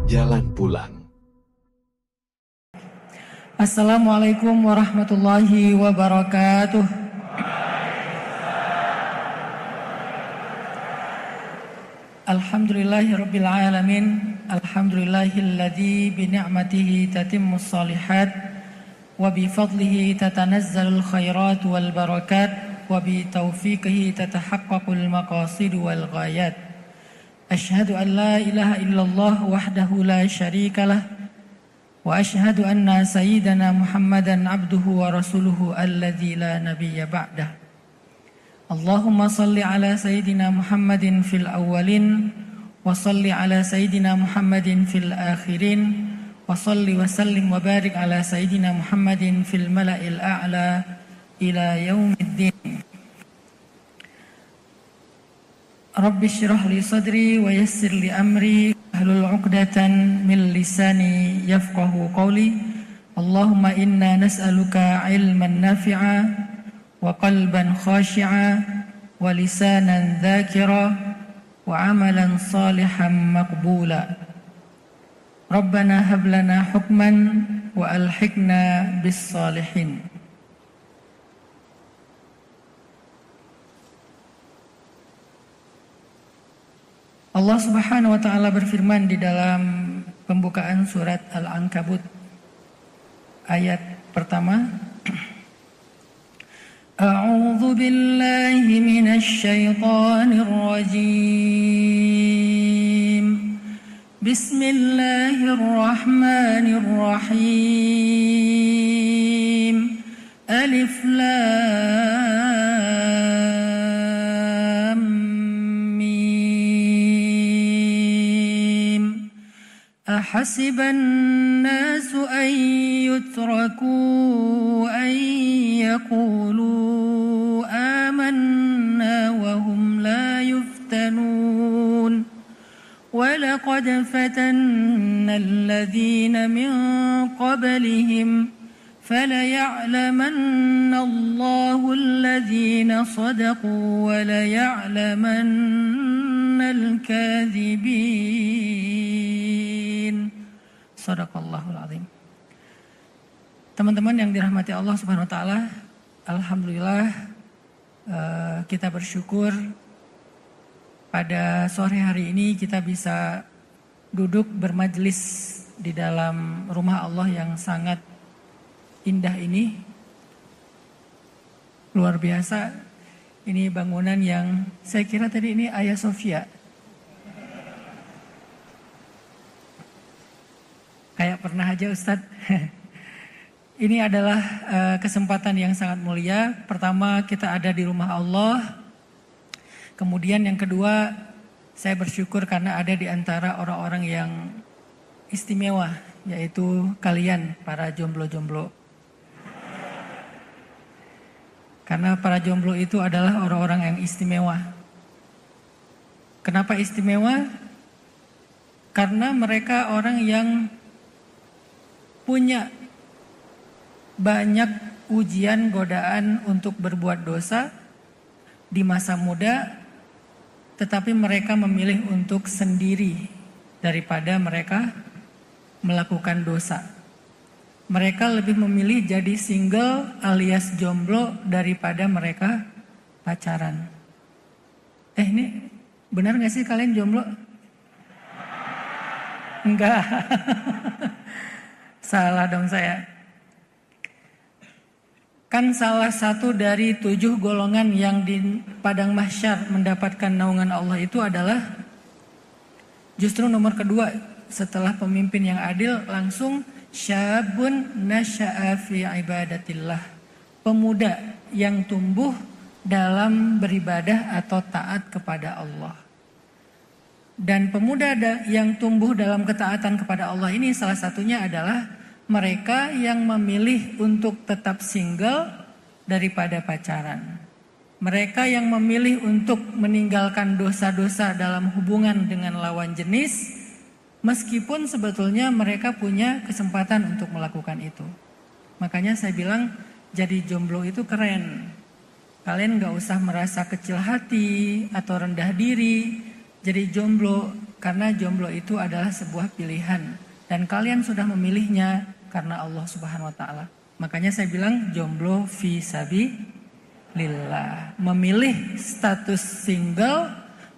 Jalan pulang. Assalamualaikum warahmatullahi wabarakatuh. Alhamdulillahirabbil alamin. Alhamdulillahilladzi bi ni'matihi tatimmus shalihat wa bi fadlihi tatanazzalul khairat wal barakat wa bi taufiqihi tatahaqqaqul maqasid wal ghayat. Asyhadu an la ilaha illallah wahdahu la syarikalah wa asyhadu anna sayyidana Muhammadan abduhu wa rasuluhu alladzi la nabiyya ba'dah. Allahumma salli ala sayyidina Muhammadin fil awwalin wa salli ala sayyidina Muhammadin fil akhirin wa salli wa sallim wa barik ala sayyidina Muhammadin fil mala'il a'la ila yaumiddin. Rabbi shrah li sadri wa yassir li amri wahlul 'uqdatan min lisani yafqahu qawli. Allahumma inna nas'aluka 'ilman nafi'a wa qalban khashi'a wa lisanan dzakira wa amalan salihan maqbula. Rabbana hab lana hukman wa alhiqna bis salihin. Allah Subhanahu wa taala berfirman di dalam pembukaan surat Al-Ankabut ayat pertama, A'udzu billahi minasy syaithanir rajim. Bismillahirrahmanirrahim. Alif lam mim. Ahasiban nasu an yutraku an yaqulu آمنا وهم لا يفتنون ولقد فتنا الذين من قبلهم فليعلمن الله الذين صدقوا وليعلمن الكاذبين. Shadaqallahul azim. Teman-teman yang dirahmati Allah Subhanahu wa taala, alhamdulillah kita bersyukur pada sore hari ini kita bisa duduk bermajlis di dalam rumah Allah yang sangat indah ini. Luar biasa, ini bangunan yang saya kira tadi ini Hagia Sophia. Kayak pernah aja Ustadz. Ini adalah kesempatan yang sangat mulia. Pertama, kita ada di rumah Allah. Kemudian yang kedua, saya bersyukur karena ada di antara orang-orang yang istimewa, yaitu kalian, para jomblo-jomblo. Karena para jomblo itu adalah orang-orang yang istimewa. Kenapa istimewa? Karena mereka orang yang punya banyak ujian godaan untuk berbuat dosa di masa muda, tetapi mereka memilih untuk sendiri daripada mereka melakukan dosa. Mereka lebih memilih jadi single alias jomblo daripada mereka pacaran. Ini benar gak sih kalian jomblo? Enggak. Salah dong saya. Kan salah satu dari 7 golongan yang di padang mahsyar mendapatkan naungan Allah itu adalah justru nomor kedua setelah pemimpin yang adil, langsung syabun nasya'a fi ibadatillah. Pemuda yang tumbuh dalam beribadah atau taat kepada Allah. Dan pemuda yang tumbuh dalam ketaatan kepada Allah ini salah satunya adalah mereka yang memilih untuk tetap single daripada pacaran. Mereka yang memilih untuk meninggalkan dosa-dosa dalam hubungan dengan lawan jenis, meskipun sebetulnya mereka punya kesempatan untuk melakukan itu. Makanya saya bilang jadi jomblo itu keren. Kalian gak usah merasa kecil hati atau rendah diri, jadi jomblo karena jomblo itu adalah sebuah pilihan dan kalian sudah memilihnya karena Allah Subhanahu wa taala. Makanya saya bilang jomblo fi sabilillah. Memilih status single,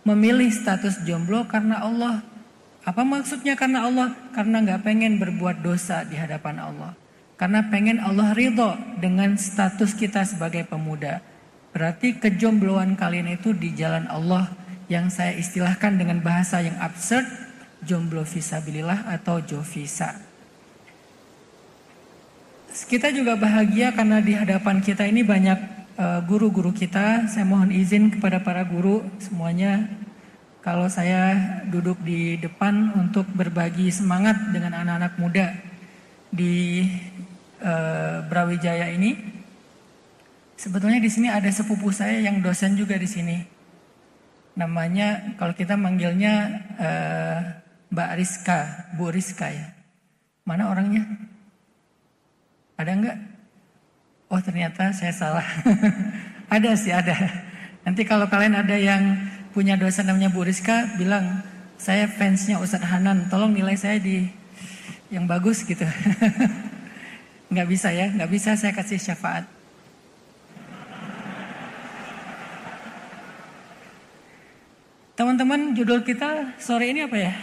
memilih status jomblo karena Allah. Apa maksudnya karena Allah? Karena nggak pengen berbuat dosa di hadapan Allah. Karena pengen Allah ridho dengan status kita sebagai pemuda. Berarti kejombloan kalian itu di jalan Allah, yang saya istilahkan dengan bahasa yang absurd, jomblo fisabilillah atau jovisa. Kita juga bahagia karena di hadapan kita ini banyak guru-guru kita. Saya mohon izin kepada para guru semuanya, kalau saya duduk di depan untuk berbagi semangat dengan anak-anak muda di Brawijaya ini. Sebetulnya di sini ada sepupu saya yang dosen juga di sini. Namanya kalau kita manggilnya Mbak Rizka, Bu Rizka ya. Mana orangnya? Ada enggak? Oh ternyata saya salah. Ada sih ada. Nanti kalau kalian ada yang punya dosen namanya Bu Rizka, bilang saya fansnya Ustadz Hanan, tolong nilai saya di yang bagus gitu. Nggak bisa ya, nggak bisa saya kasih syafaat. Teman-teman, judul kita sore ini apa ya?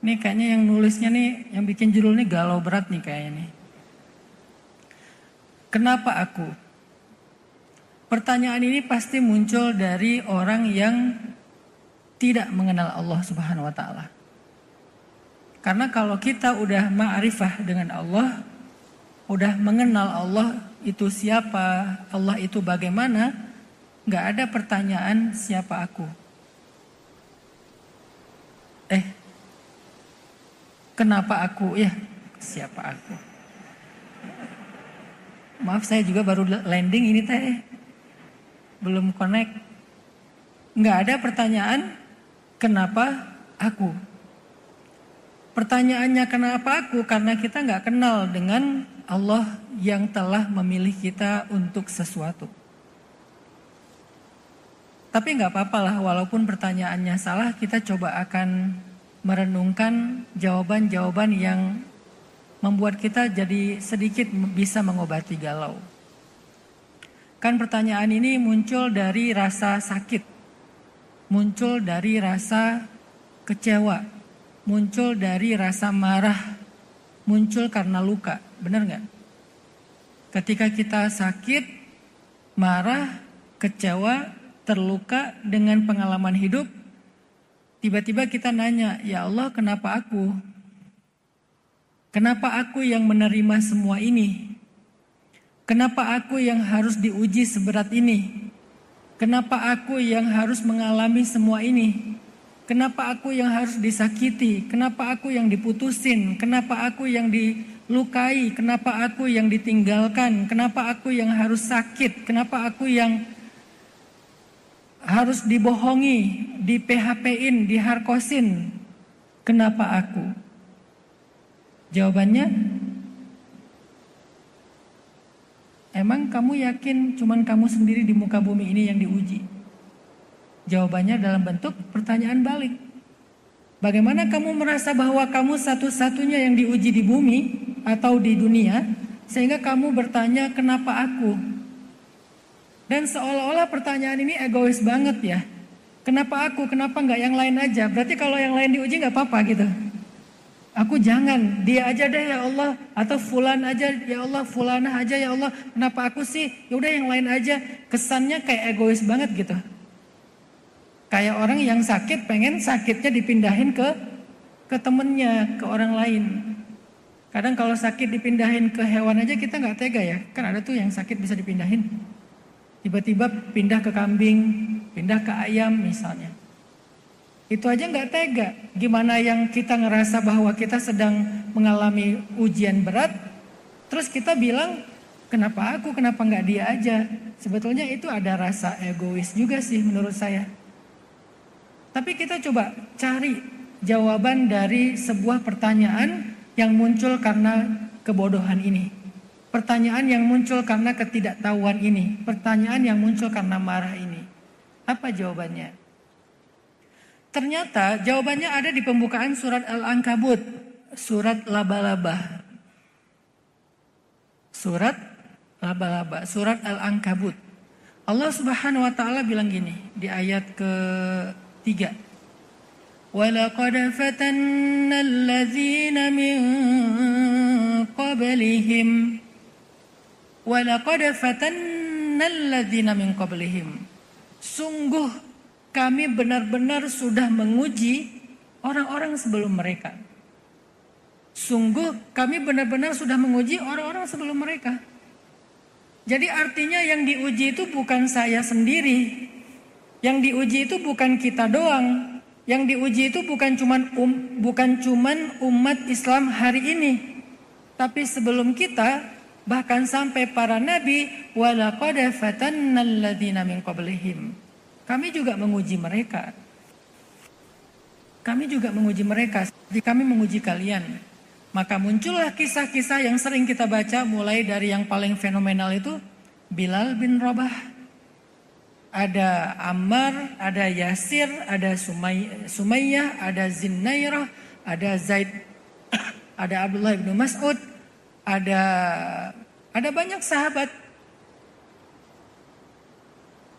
Ini kayaknya yang nulisnya nih, yang bikin judul ini galau berat nih kayaknya nih. Kenapa aku? Pertanyaan ini pasti muncul dari orang yang tidak mengenal Allah Subhanahu wa taala. Karena kalau kita udah ma'rifah dengan Allah, udah mengenal Allah itu siapa, Allah itu bagaimana, nggak ada pertanyaan siapa aku. Kenapa aku? Ya, siapa aku? Maaf saya juga baru landing ini teh. Belum connect. Nggak ada pertanyaan kenapa aku. Pertanyaannya kenapa aku? Karena kita nggak kenal dengan Allah yang telah memilih kita untuk sesuatu. Tapi nggak apa-apa lah, walaupun pertanyaannya salah, kita coba akan merenungkan jawaban-jawaban yang membuat kita jadi sedikit bisa mengobati galau. Kan pertanyaan ini muncul dari rasa sakit, muncul dari rasa kecewa, muncul dari rasa marah, muncul karena luka, benar nggak? Ketika kita sakit, marah, kecewa, terluka dengan pengalaman hidup, tiba-tiba kita nanya, ya Allah kenapa aku? Kenapa aku yang menerima semua ini? Kenapa aku yang harus diuji seberat ini? Kenapa aku yang harus mengalami semua ini? Kenapa aku yang harus disakiti? Kenapa aku yang diputusin? Kenapa aku yang dilukai? Kenapa aku yang ditinggalkan? Kenapa aku yang harus sakit? Kenapa aku yang harus dibohongi, di PHP-in, diharkosin? Kenapa aku? Jawabannya, emang kamu yakin cuman kamu sendiri di muka bumi ini yang diuji? Jawabannya dalam bentuk pertanyaan balik. Bagaimana kamu merasa bahwa kamu satu-satunya yang diuji di bumi atau di dunia, sehingga kamu bertanya kenapa aku? Dan seolah-olah pertanyaan ini egois banget ya. Kenapa aku? Kenapa nggak yang lain aja? Berarti kalau yang lain diuji nggak apa-apa gitu. Aku jangan, dia aja deh ya Allah. Atau fulan aja ya Allah, fulanah aja ya Allah. Kenapa aku sih? Ya udah yang lain aja. Kesannya kayak egois banget gitu. Kayak orang yang sakit pengen sakitnya dipindahin ke temennya, ke orang lain. Kadang kalau sakit dipindahin ke hewan aja kita nggak tega ya. Kan ada tuh yang sakit bisa dipindahin. Tiba-tiba pindah ke kambing, pindah ke ayam misalnya. Itu aja nggak tega. Gimana yang kita ngerasa bahwa kita sedang mengalami ujian berat, terus kita bilang, kenapa aku, kenapa nggak dia aja? Sebetulnya itu ada rasa egois juga sih menurut saya. Tapi kita coba cari jawaban dari sebuah pertanyaan yang muncul karena kebodohan ini. Pertanyaan yang muncul karena ketidaktahuan ini. Pertanyaan yang muncul karena marah ini. Apa jawabannya? Ternyata jawabannya ada di pembukaan surat Al-Ankabut, surat laba-laba. Surat laba-laba, surat Al-Ankabut. Allah Subhanahu wa taala bilang gini di ayat ke-3. وَلَقَدْ فَتَنَّا الَّذِينَ مِنْ قَبْلِهِمْ وَلَقَدْ فَتَنَّا الَّذِينَ مِنْ قَبْلِهِمْ. Sungguh kami benar-benar sudah menguji orang-orang sebelum mereka. Sungguh kami benar-benar sudah menguji orang-orang sebelum mereka. Jadi artinya yang diuji itu bukan saya sendiri. Yang diuji itu bukan kita doang. Yang diuji itu bukan cuman umat Islam hari ini. Tapi sebelum kita, bahkan sampai para nabi, walaqad fatannal ladzina min qablihim. Kami juga menguji mereka. Kami juga menguji mereka. Jadi kami menguji kalian. Maka muncullah kisah-kisah yang sering kita baca, mulai dari yang paling fenomenal itu Bilal bin Rabah, ada Ammar, ada Yasir, ada Sumayyah, ada Zinnairah, ada Zaid, ada Abdullah bin Mas'ud, ada banyak sahabat.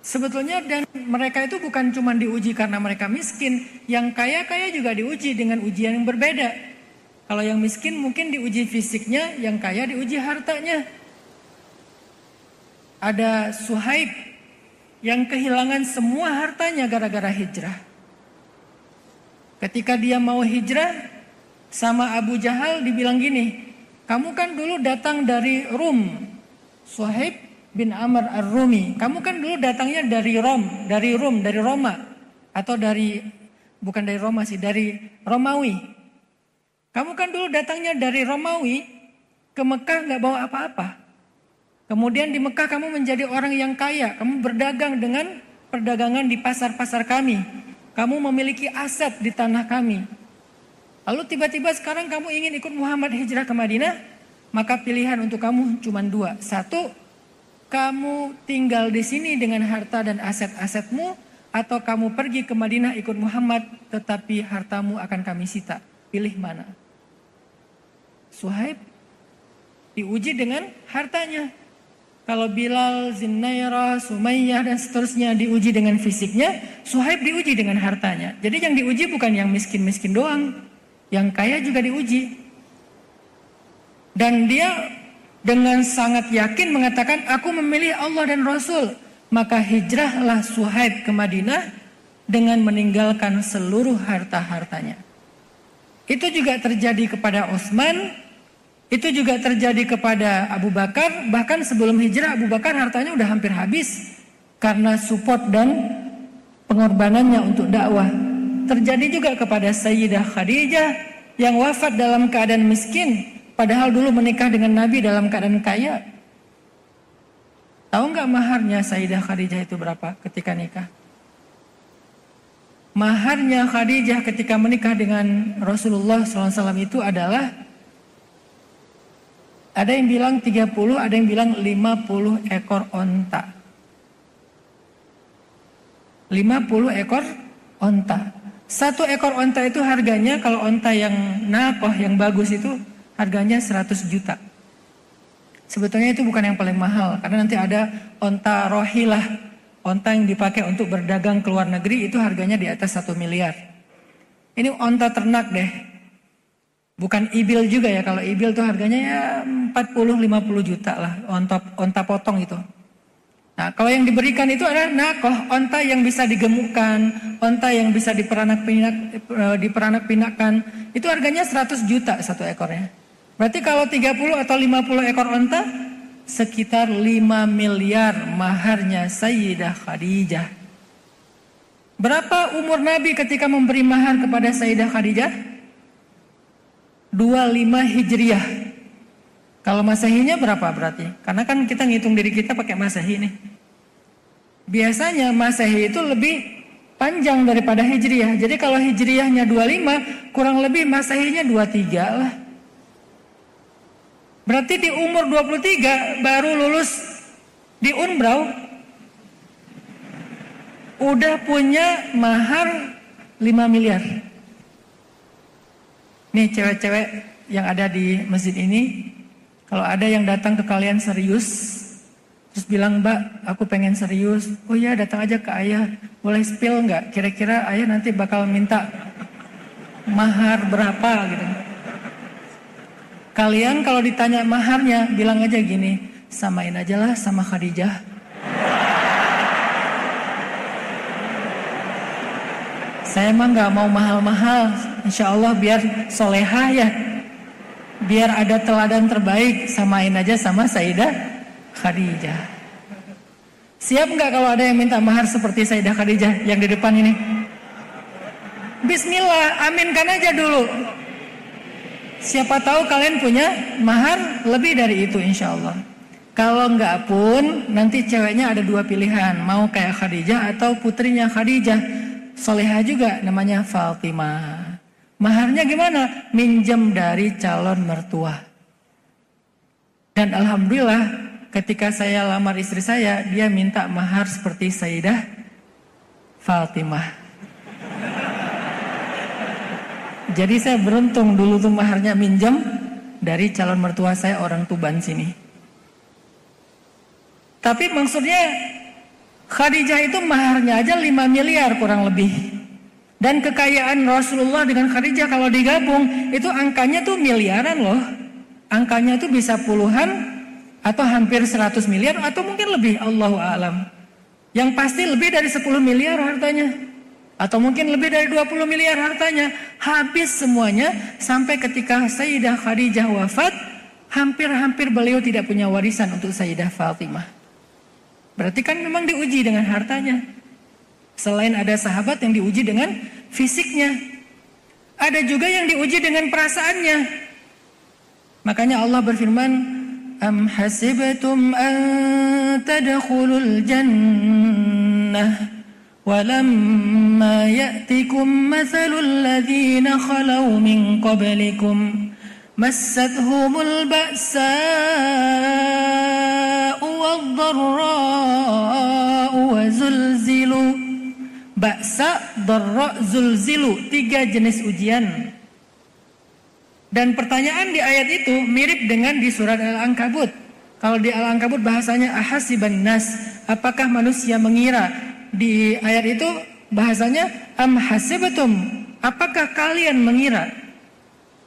Sebetulnya dan mereka itu bukan cuma diuji karena mereka miskin, yang kaya-kaya juga diuji dengan ujian yang berbeda. Kalau yang miskin mungkin diuji fisiknya, yang kaya diuji hartanya. Ada Suhaib yang kehilangan semua hartanya gara-gara hijrah. Ketika dia mau hijrah, sama Abu Jahal dibilang gini, kamu kan dulu datang dari Rum, Suhaib bin Amr ar-Rumi. Kamu kan dulu datangnya dari Roma. Atau bukan dari Roma sih, dari Romawi. Kamu kan dulu datangnya dari Romawi ke Mekah gak bawa apa-apa. Kemudian di Mekah kamu menjadi orang yang kaya. Kamu berdagang dengan perdagangan di pasar-pasar kami. Kamu memiliki aset di tanah kami. Lalu tiba-tiba sekarang kamu ingin ikut Muhammad hijrah ke Madinah. Maka pilihan untuk kamu cuma dua. Satu, kamu tinggal di sini dengan harta dan aset-asetmu. Atau kamu pergi ke Madinah ikut Muhammad tetapi hartamu akan kami sita. Pilih mana? Suhaib diuji dengan hartanya. Kalau Bilal, Zinnairah, Sumayyah dan seterusnya diuji dengan fisiknya, Suhaib diuji dengan hartanya. Jadi yang diuji bukan yang miskin-miskin doang, yang kaya juga diuji. Dan dia dengan sangat yakin mengatakan, aku memilih Allah dan Rasul. Maka hijrahlah Suhaib ke Madinah dengan meninggalkan seluruh harta-hartanya. Itu juga terjadi kepada Utsman. Itu juga terjadi kepada Abu Bakar. Bahkan sebelum hijrah Abu Bakar hartanya udah hampir habis karena support dan pengorbanannya untuk dakwah. Terjadi juga kepada Sayyidah Khadijah yang wafat dalam keadaan miskin, padahal dulu menikah dengan Nabi dalam keadaan kaya. Tahu nggak maharnya Sayyidah Khadijah itu berapa ketika nikah? Maharnya Khadijah ketika menikah dengan Rasulullah SAW itu adalah, ada yang bilang 30, ada yang bilang 50 ekor onta. 50 ekor onta. Satu ekor onta itu harganya, kalau onta yang nakoh, yang bagus itu harganya 100 juta. Sebetulnya itu bukan yang paling mahal, karena nanti ada onta rohilah, onta yang dipakai untuk berdagang ke luar negeri, itu harganya di atas 1 miliar. Ini onta ternak deh. Bukan ibil juga ya, kalau ibil tuh harganya ya 40-50 juta lah, onta potong itu. Nah kalau yang diberikan itu adalah nakoh, onta yang bisa digemukkan, onta yang bisa diperanak-pinakkan, itu harganya 100 juta satu ekornya. Berarti kalau 30 atau 50 ekor onta, sekitar 5 miliar maharnya Sayyidah Khadijah. Berapa umur Nabi ketika memberi mahar kepada Sayyidah Khadijah? 25 Hijriah. Kalau Masehinya berapa berarti? Karena kan kita ngitung diri kita pakai Masehi nih. Biasanya Masehi itu lebih panjang daripada Hijriah. Jadi kalau Hijriahnya 25, kurang lebih Masehinya 23 lah. Berarti di umur 23 baru lulus di Unbrau, udah punya mahar 5 miliar. Nih cewek-cewek yang ada di masjid ini, kalau ada yang datang ke kalian serius, terus bilang, Mbak, aku pengen serius. Oh iya, datang aja ke ayah. Boleh spill nggak? Kira-kira ayah nanti bakal minta mahar berapa gitu. Kalian kalau ditanya maharnya, bilang aja gini, samain aja lah sama Khadijah. Saya emang nggak mau mahal-mahal, insya Allah biar solehah ya, biar ada teladan terbaik, samain aja sama Sayyidah Khadijah. Siap nggak kalau ada yang minta mahar seperti Sayyidah Khadijah yang di depan ini? Bismillah, aminkan aja dulu. Siapa tahu kalian punya mahar lebih dari itu insya Allah. Kalau nggak pun, nanti ceweknya ada 2 pilihan, mau kayak Khadijah atau putrinya Khadijah. Soleha juga namanya Fatimah. Maharnya gimana? Minjem dari calon mertua. Dan alhamdulillah ketika saya lamar istri saya, dia minta mahar seperti Sayyidah Fatimah. Jadi saya beruntung dulu tuh maharnya minjem dari calon mertua saya orang Tuban sini. Tapi maksudnya Khadijah itu maharnya aja 5 miliar kurang lebih. Dan kekayaan Rasulullah dengan Khadijah kalau digabung itu angkanya tuh miliaran loh. Angkanya tuh bisa puluhan atau hampir 100 miliar atau mungkin lebih, Allahu a'lam. Yang pasti lebih dari 10 miliar hartanya. Atau mungkin lebih dari 20 miliar hartanya. Habis semuanya sampai ketika Sayyidah Khadijah wafat, hampir-hampir beliau tidak punya warisan untuk Sayyidah Fatimah. Berarti kan memang diuji dengan hartanya. Selain ada sahabat yang diuji dengan fisiknya, ada juga yang diuji dengan perasaannya. Makanya Allah berfirman, Am hasibtum an tadkhulul jannah walamma ya'tikum mathalul ladzina khalau min qablikum massathumul ba'sa'u wad-dharra'u wa zulzilu. Ba'sa, dharra, zulzilu, 3 jenis ujian. Dan pertanyaan di ayat itu mirip dengan di surat Al-Ankabut. Kalau di Al-Ankabut bahasanya ahasiban nas, apakah manusia mengira? Di ayat itu bahasanya am hasibtum, apakah kalian mengira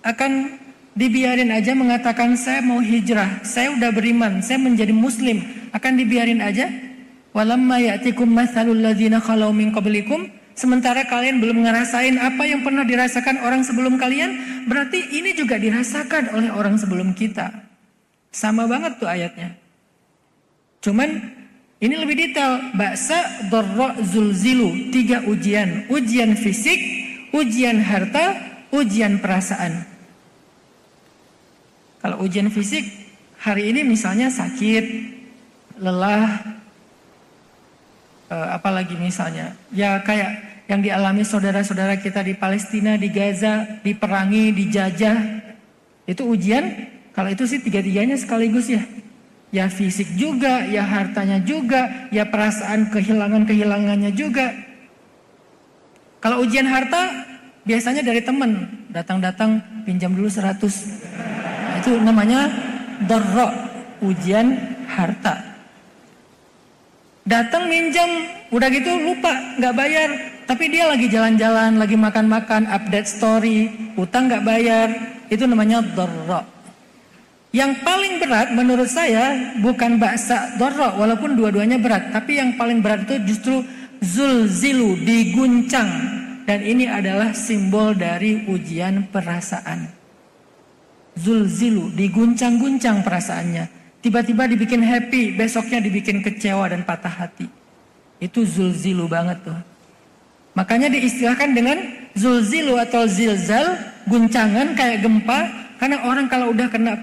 akan dibiarin aja mengatakan saya mau hijrah, saya udah beriman, saya menjadi muslim, akan dibiarin aja? Walamma ya'tikum mathalul ladzina khalau min qablikum, sementara kalian belum ngerasain apa yang pernah dirasakan orang sebelum kalian, berarti ini juga dirasakan oleh orang sebelum kita. Sama banget tuh ayatnya. Cuman ini lebih detail, ba'sa, dharra, zulzilu, 3 ujian. Ujian fisik, ujian harta, ujian perasaan. Kalau ujian fisik, hari ini misalnya sakit, lelah, apalagi misalnya, ya kayak yang dialami saudara-saudara kita di Palestina, di Gaza, diperangi, dijajah, itu ujian. Kalau itu sih 3-tiganya sekaligus ya. Ya fisik juga, ya hartanya juga, ya perasaan kehilangannya juga. Kalau ujian harta, biasanya dari teman, datang-datang pinjam dulu 100. Itu namanya dharra, ujian harta. Datang minjam, udah gitu lupa, nggak bayar. Tapi dia lagi jalan-jalan, lagi makan-makan, update story, utang nggak bayar. Itu namanya dharra. Yang paling berat menurut saya bukan ba'sa, dharra, walaupun dua-duanya berat. Tapi yang paling berat itu justru zulzilu, diguncang. Dan ini adalah simbol dari ujian perasaan. Zulzilu, diguncang-guncang perasaannya. Tiba-tiba dibikin happy, besoknya dibikin kecewa dan patah hati. Itu zulzilu banget tuh. Makanya diistilahkan dengan zulzilu atau zilzal, guncangan kayak gempa. Karena orang kalau udah kena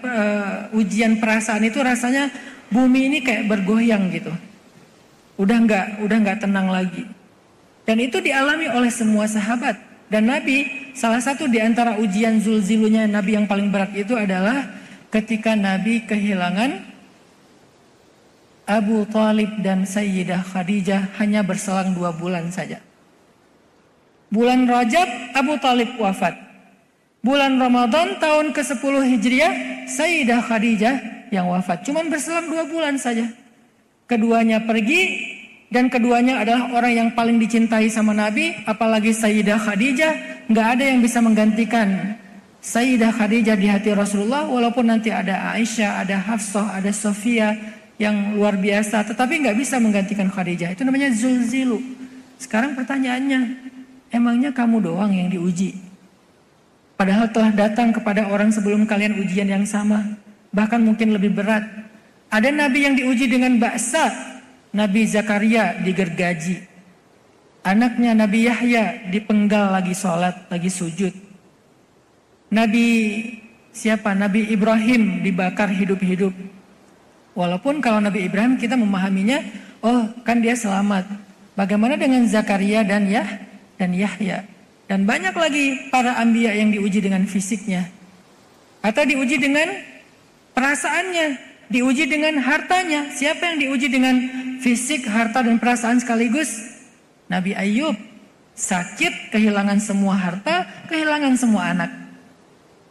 ujian perasaan itu rasanya bumi ini kayak bergoyang gitu. Udah nggak tenang lagi. Dan itu dialami oleh semua sahabat. Dan Nabi, salah satu di antara ujian zulzilunya Nabi yang paling berat itu adalah ketika Nabi kehilangan Abu Thalib dan Sayyidah Khadijah hanya berselang 2 bulan saja. Bulan Rajab Abu Talib wafat. Bulan Ramadan tahun ke-10 Hijriah Sayyidah Khadijah yang wafat. Cuman berselang 2 bulan saja. Keduanya pergi dan keduanya adalah orang yang paling dicintai sama Nabi. Apalagi Sayyidah Khadijah, nggak ada yang bisa menggantikan Sayyidah Khadijah di hati Rasulullah. Walaupun nanti ada Aisyah, ada Hafsah, ada Sofia yang luar biasa, tetapi nggak bisa menggantikan Khadijah. Itu namanya zulzilu. Sekarang pertanyaannya, emangnya kamu doang yang diuji? Padahal telah datang kepada orang sebelum kalian ujian yang sama, bahkan mungkin lebih berat. Ada nabi yang diuji dengan baksa, Nabi Zakaria digergaji. Anaknya Nabi Yahya dipenggal lagi sholat, lagi sujud. Nabi siapa? Nabi Ibrahim dibakar hidup-hidup. Walaupun kalau Nabi Ibrahim kita memahaminya, oh kan dia selamat. Bagaimana dengan Zakaria dan Yahya? Dan banyak lagi para anbiya yang diuji dengan fisiknya. Atau diuji dengan perasaannya. Diuji dengan hartanya. Siapa yang diuji dengan fisik, harta, dan perasaan sekaligus? Nabi Ayub. Sakit, kehilangan semua harta, kehilangan semua anak.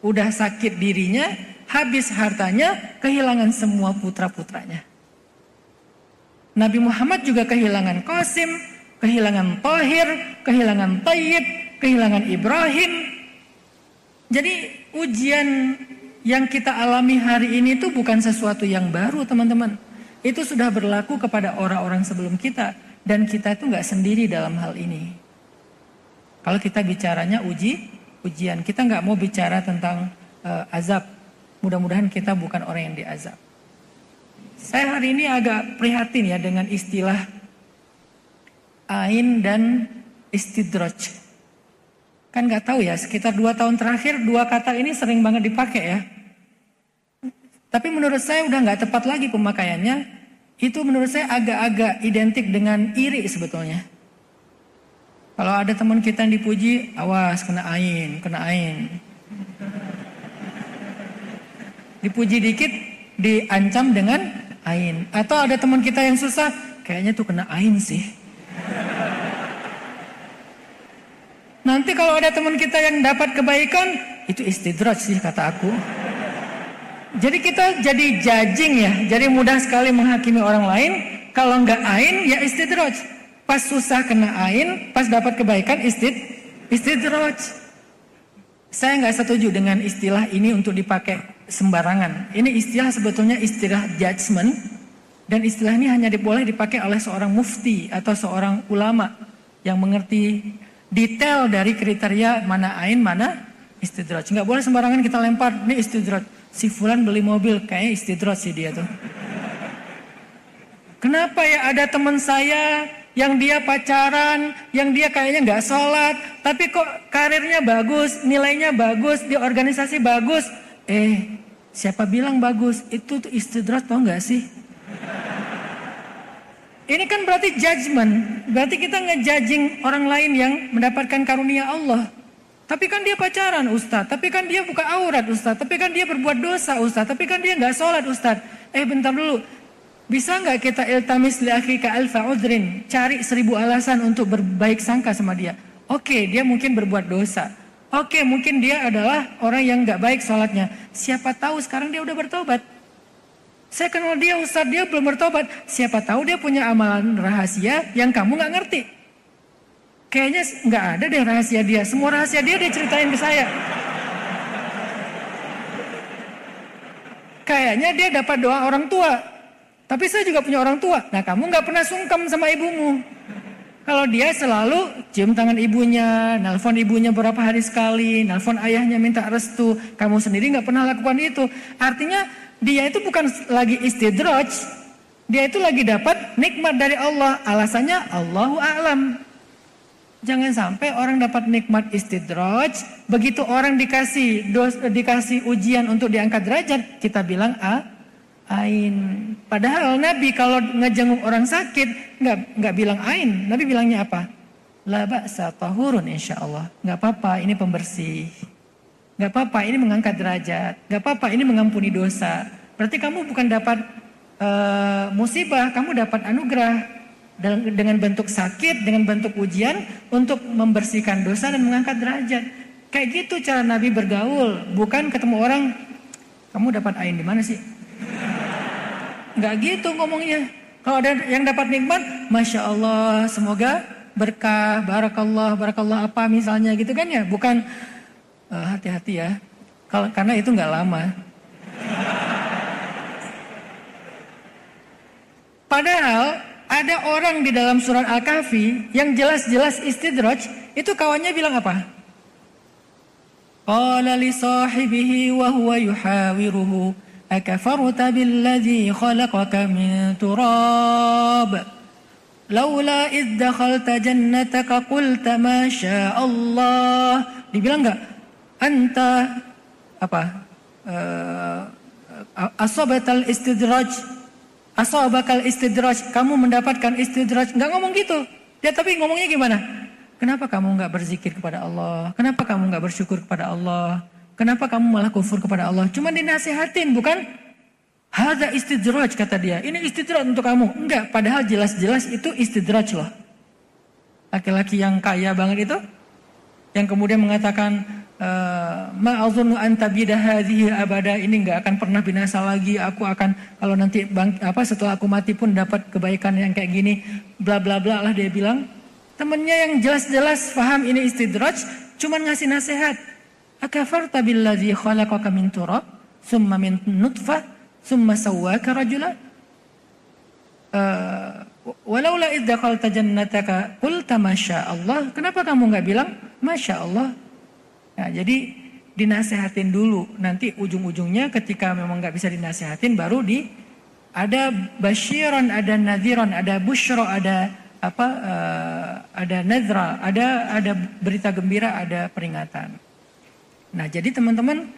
Udah sakit dirinya, habis hartanya, kehilangan semua putra-putranya. Nabi Muhammad juga kehilangan Qasim, kehilangan Tahir, kehilangan Tayyib, kehilangan Ibrahim. Jadi ujian yang kita alami hari ini itu bukan sesuatu yang baru, teman-teman. Itu sudah berlaku kepada orang-orang sebelum kita. Dan kita itu nggak sendiri dalam hal ini. Kalau kita bicaranya ujian, kita nggak mau bicara tentang azab. Mudah-mudahan kita bukan orang yang diazab. Saya hari ini agak prihatin ya dengan istilah ain dan istidraj. Kan nggak tahu ya, sekitar 2 tahun terakhir 2 kata ini sering banget dipakai ya. Tapi menurut saya udah nggak tepat lagi pemakaiannya. Itu menurut saya agak-agak identik dengan iri sebetulnya. Kalau ada teman kita yang dipuji, awas kena ain. Dipuji dikit, diancam dengan ain. Atau ada teman kita yang susah, kayaknya tuh kena ain sih. Nanti kalau ada teman kita yang dapat kebaikan, itu istidraj sih kata aku. Jadi kita jadi judging ya, jadi mudah sekali menghakimi orang lain. Kalau nggak ain, ya istidraj. Pas susah kena ain, pas dapat kebaikan istidraj. Saya nggak setuju dengan istilah ini untuk dipakai sembarangan. Ini istilah sebetulnya istilah judgment. Dan istilah ini hanya boleh dipakai oleh seorang mufti atau seorang ulama yang mengerti detail dari kriteria mana ain, mana istidraj. Nggak boleh sembarangan kita lempar, ini istidraj. Si fulan beli mobil, kayaknya istidraj sih dia tuh. Kenapa ya ada teman saya yang dia pacaran, yang dia kayaknya nggak sholat, tapi kok karirnya bagus, nilainya bagus, di organisasi bagus. Siapa bilang bagus? Itu tuh istidraj, tau nggak sih? Ini kan berarti judgment, berarti kita ngejudging orang lain yang mendapatkan karunia Allah. Tapi kan dia pacaran Ustaz, tapi kan dia buka aurat Ustaz, tapi kan dia berbuat dosa Ustaz, tapi kan dia nggak sholat Ustaz. Bentar dulu. Bisa nggak kita iltamis li akhika alfa udrin, cari 1000 alasan untuk berbaik sangka sama dia. Oke, dia mungkin berbuat dosa. Oke, mungkin dia adalah orang yang nggak baik sholatnya. Siapa tahu sekarang dia udah bertobat. Saya kenal dia Ustaz, dia belum bertobat. Siapa tahu dia punya amalan rahasia yang kamu nggak ngerti. Kayaknya nggak ada deh rahasia dia. Semua rahasia dia ceritain ke saya. Kayaknya dia dapat doa orang tua. Tapi saya juga punya orang tua. Nah, kamu nggak pernah sungkem sama ibumu. Kalau dia selalu cium tangan ibunya, nelpon ibunya beberapa hari sekali, nelpon ayahnya minta restu, kamu sendiri nggak pernah lakukan itu. Artinya dia itu bukan lagi istidraj, dia itu lagi dapat nikmat dari Allah. Alasannya Allahu a'lam. Jangan sampai orang dapat nikmat istidraj, begitu orang dikasih ujian untuk diangkat derajat, kita bilang ain. Padahal Nabi kalau ngejenguk orang sakit nggak bilang ain. Nabi bilangnya apa? La ba'sa tahurun insyaallah. Nggak apa-apa, ini pembersih. Nggak apa-apa, ini mengangkat derajat. Nggak apa-apa, ini mengampuni dosa. Berarti kamu bukan dapat musibah, kamu dapat anugerah. dengan bentuk sakit, dengan bentuk ujian untuk membersihkan dosa dan mengangkat derajat. Kayak gitu cara Nabi bergaul, bukan ketemu orang, kamu dapat ain di mana sih? Nggak gitu ngomongnya. Kalau ada yang dapat nikmat, Masya Allah, semoga berkah, barakallah apa misalnya gitu kan ya. Bukan, hati-hati ya, karena itu nggak lama. Padahal ada orang di dalam surat Al-Kahfi yang jelas-jelas istidraj, itu kawannya bilang apa? Qala li sahibihi wa huwa yuhawiruhu akafarta billadhi khalaqaka min turab laula id dakhalta jannataka qulta ma syaa Allah. Dibilang enggak? Anta apa? Asabatal istidraj. Asabakal istidraj, kamu mendapatkan istidraj. Enggak ngomong gitu. Dia tapi ngomongnya gimana? Kenapa kamu enggak berzikir kepada Allah? Kenapa kamu enggak bersyukur kepada Allah? Kenapa kamu malah kufur kepada Allah? Cuma dinasihatin, bukan? Hadza istidraj kata dia. Ini istidraj untuk kamu. Enggak, padahal jelas-jelas itu istidraj loh. Laki-laki yang kaya banget itu yang kemudian mengatakan ma'azunnu an tabida hadhihi abada, ini enggak akan pernah binasa lagi, aku akan kalau nanti setelah aku mati pun dapat kebaikan yang kayak gini, bla bla bla lah dia bilang. Temennya yang jelas-jelas paham ini istidraj cuman ngasih nasihat. Akafarta billadzi khalaqaka min turab summa min nutfah summa sawwaka rajula walaula idz dakhalta jannataka qulta masya Allah. Kenapa kamu enggak bilang masya Allah? Nah, jadi dinasehatin dulu. Nanti ujung-ujungnya ketika memang nggak bisa dinasehatin, baru ada basyiran, ada nadhiran, ada busyra, ada ada nadra, ada berita gembira, ada peringatan. Nah, jadi teman-teman,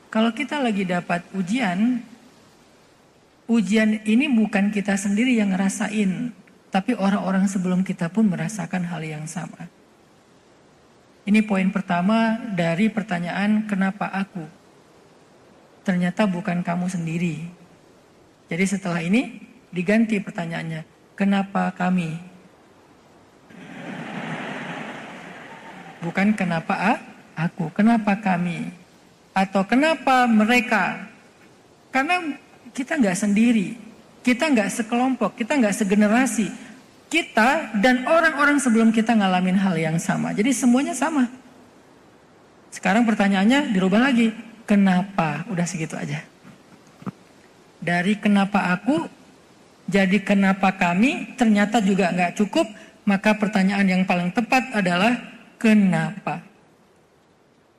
kalau kita lagi dapat ujian ini bukan kita sendiri yang ngerasain, tapi orang-orang sebelum kita pun merasakan hal yang sama. Ini poin pertama dari pertanyaan kenapa aku? Ternyata bukan kamu sendiri. Jadi setelah ini diganti pertanyaannya, kenapa kami? Bukan kenapa aku, kenapa kami? Atau kenapa mereka? Karena kita nggak sendiri, kita nggak sekelompok, kita nggak segenerasi. Kita dan orang-orang sebelum kita ngalamin hal yang sama. Jadi semuanya sama. Sekarang pertanyaannya dirubah lagi. Kenapa? Udah segitu aja. Dari kenapa aku, jadi kenapa kami, ternyata juga nggak cukup. Maka pertanyaan yang paling tepat adalah kenapa?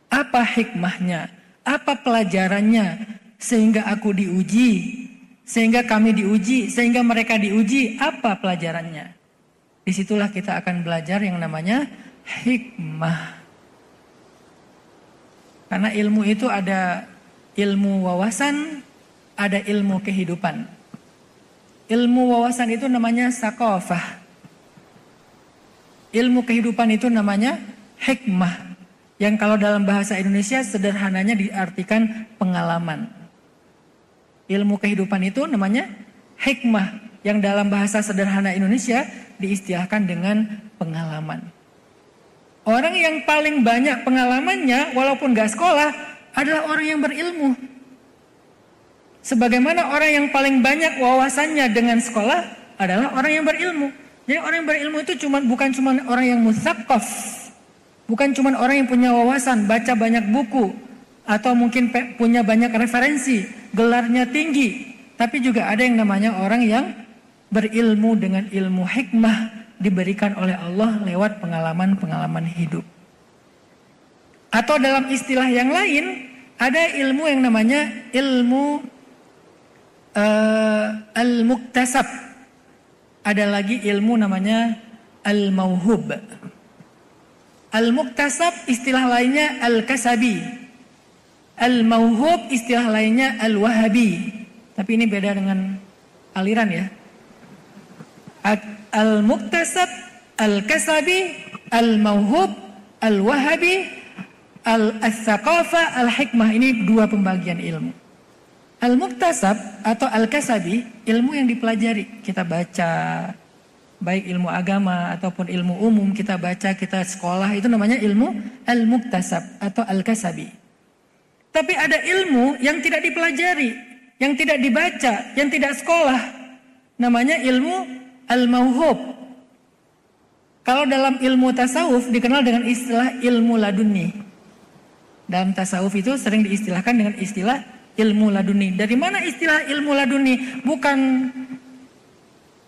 Apa hikmahnya? Apa pelajarannya? Sehingga aku diuji, sehingga kami diuji, sehingga mereka diuji. Apa pelajarannya? Disitulah kita akan belajar yang namanya hikmah. Karena ilmu itu ada ilmu wawasan, ada ilmu kehidupan. Ilmu wawasan itu namanya saqafah. Ilmu kehidupan itu namanya hikmah. Yang kalau dalam bahasa Indonesia sederhananya diartikan pengalaman. Ilmu kehidupan itu namanya hikmah. Yang dalam bahasa sederhana Indonesia diistilahkan dengan pengalaman. Orang yang paling banyak pengalamannya walaupun gak sekolah adalah orang yang berilmu. Sebagaimana orang yang paling banyak wawasannya dengan sekolah adalah orang yang berilmu. Jadi orang yang berilmu itu bukan cuma orang yang mutsaqaf, bukan cuma orang yang punya wawasan, baca banyak buku, atau mungkin punya banyak referensi, gelarnya tinggi. Tapi juga ada yang namanya orang yang berilmu dengan ilmu hikmah diberikan oleh Allah lewat pengalaman-pengalaman hidup. Atau dalam istilah yang lain, ada ilmu yang namanya ilmu al-muktasab. Ada lagi ilmu namanya al-mauhub. Al-muktasab istilah lainnya al-kasabi. Al-mauhub istilah lainnya al-wahabi. Tapi ini beda dengan aliran ya. Al-muktasab, al-kasabi, al-mauhub, al-wahabi, al-thaqafah, al-hikmah. Ini dua pembagian ilmu. Al-muktasab atau al-kasabi, ilmu yang dipelajari. Kita baca, baik ilmu agama ataupun ilmu umum kita baca, kita sekolah, itu namanya ilmu al-muktasab atau al-kasabi. Tapi ada ilmu yang tidak dipelajari, yang tidak dibaca, yang tidak sekolah, namanya ilmu al-mauhub. Kalau dalam ilmu tasawuf dikenal dengan istilah ilmu laduni. Dalam tasawuf itu sering diistilahkan dengan istilah ilmu laduni. Dari mana istilah ilmu laduni? Bukan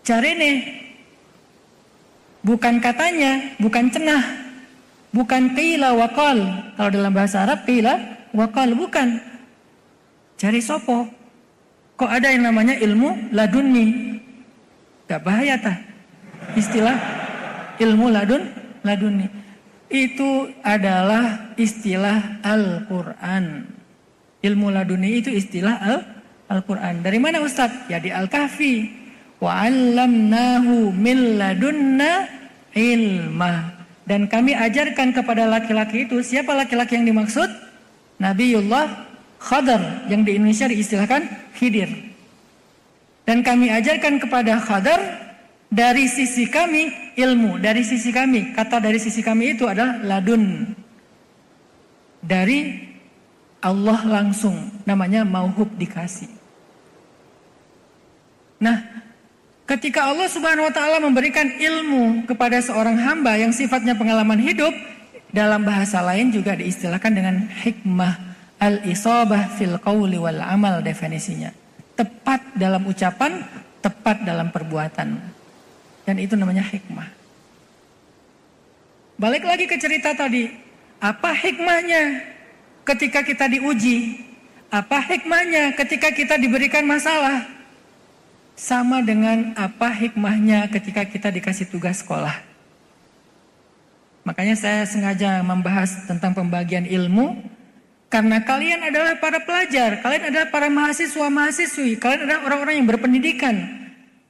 carene, bukan katanya, bukan cenah, bukan qila wa qal. Kalau dalam bahasa Arab qila wa qal, bukan. Cari sopo. Kok ada yang namanya ilmu laduni? Gak bahaya tah? Istilah ilmu laduni. Itu adalah istilah Al-Quran. Ilmu laduni itu istilah Al-Quran. Dari mana Ustaz? Ya di Al-Kahfi. Wa 'allamnahu min ladunna ilma. Dan kami ajarkan kepada laki-laki itu, siapa laki-laki yang dimaksud? Nabiullah Khadar, yang di Indonesia diistilahkan Khidir. Dan kami ajarkan kepada Khadar dari sisi kami ilmu, dari sisi kami. Kata dari sisi kami itu adalah ladun. Dari Allah langsung, namanya mauhub, dikasih. Nah, ketika Allah Subhanahu wa taala memberikan ilmu kepada seorang hamba yang sifatnya pengalaman hidup, dalam bahasa lain juga diistilahkan dengan hikmah, al-isabah fil qawli wal amal definisinya. Tepat dalam ucapan, tepat dalam perbuatan. Dan itu namanya hikmah. Balik lagi ke cerita tadi. Apa hikmahnya ketika kita diuji? Apa hikmahnya ketika kita diberikan masalah? Sama dengan apa hikmahnya ketika kita dikasih tugas sekolah. Makanya saya sengaja membahas tentang pembagian ilmu, karena kalian adalah para pelajar, kalian adalah para mahasiswa-mahasiswi, kalian adalah orang-orang yang berpendidikan.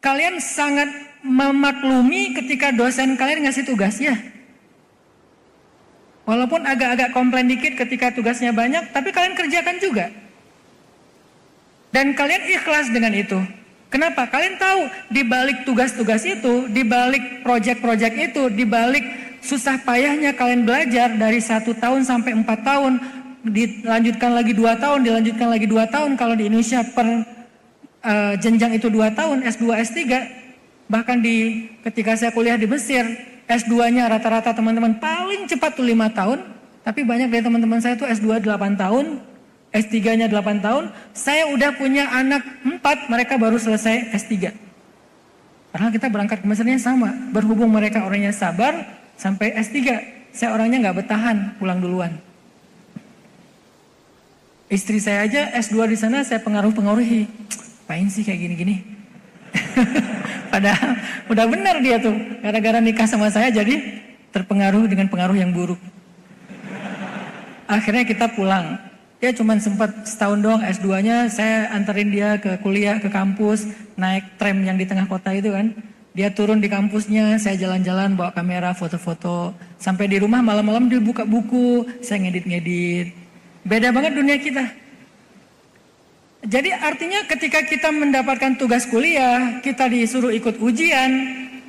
Kalian sangat memaklumi ketika dosen kalian ngasih tugas, ya. Walaupun agak-agak komplain dikit ketika tugasnya banyak, tapi kalian kerjakan juga. Dan kalian ikhlas dengan itu. Kenapa? Kalian tahu di balik tugas-tugas itu, di balik proyek-proyek itu, di balik susah payahnya kalian belajar dari 1 tahun sampai 4 tahun, dilanjutkan lagi 2 tahun, dilanjutkan lagi 2 tahun. Kalau di Indonesia per jenjang itu 2 tahun, S2, S3. Bahkan ketika saya kuliah di Mesir, S2-nya rata-rata teman-teman paling cepat tuh 5 tahun. Tapi banyak dari teman-teman saya tuh S2 8 tahun, S3-nya 8 tahun. Saya udah punya anak 4, mereka baru selesai S3. Padahal kita berangkat ke Mesirnya sama. Berhubung mereka orangnya sabar, sampai S3. Saya orangnya gak bertahan, pulang duluan. Istri saya aja S2 di sana saya pengaruhi. Apain sih kayak gini-gini? Padahal udah benar dia tuh. Gara-gara nikah sama saya jadi terpengaruh dengan pengaruh yang buruk. Akhirnya kita pulang. Dia cuma sempat setahun doang S2-nya, saya anterin dia ke kuliah, ke kampus, naik tram yang di tengah kota itu kan. Dia turun di kampusnya, saya jalan-jalan bawa kamera, foto-foto. Sampai di rumah malam-malam dia buka buku, saya ngedit-ngedit. Beda banget dunia kita. Jadi artinya ketika kita mendapatkan tugas kuliah, kita disuruh ikut ujian,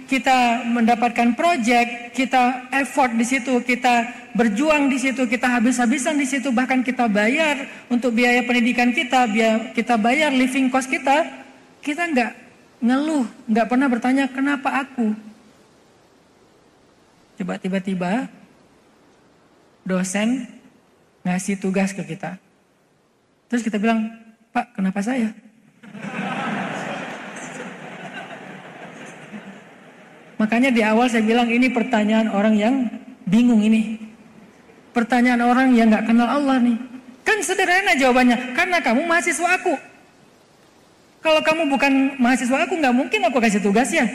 kita mendapatkan proyek, kita effort di situ, kita berjuang di situ, kita habis-habisan di situ, bahkan kita bayar untuk biaya pendidikan kita bayar living cost kita nggak ngeluh, nggak pernah bertanya kenapa aku. Coba tiba-tiba dosen ngasih tugas ke kita, terus kita bilang, Pak, kenapa saya? Makanya di awal saya bilang ini pertanyaan orang yang bingung ini. Pertanyaan orang yang gak kenal Allah nih. Kan sederhana jawabannya, karena kamu mahasiswa aku. Kalau kamu bukan mahasiswa aku, gak mungkin aku kasih tugas ya.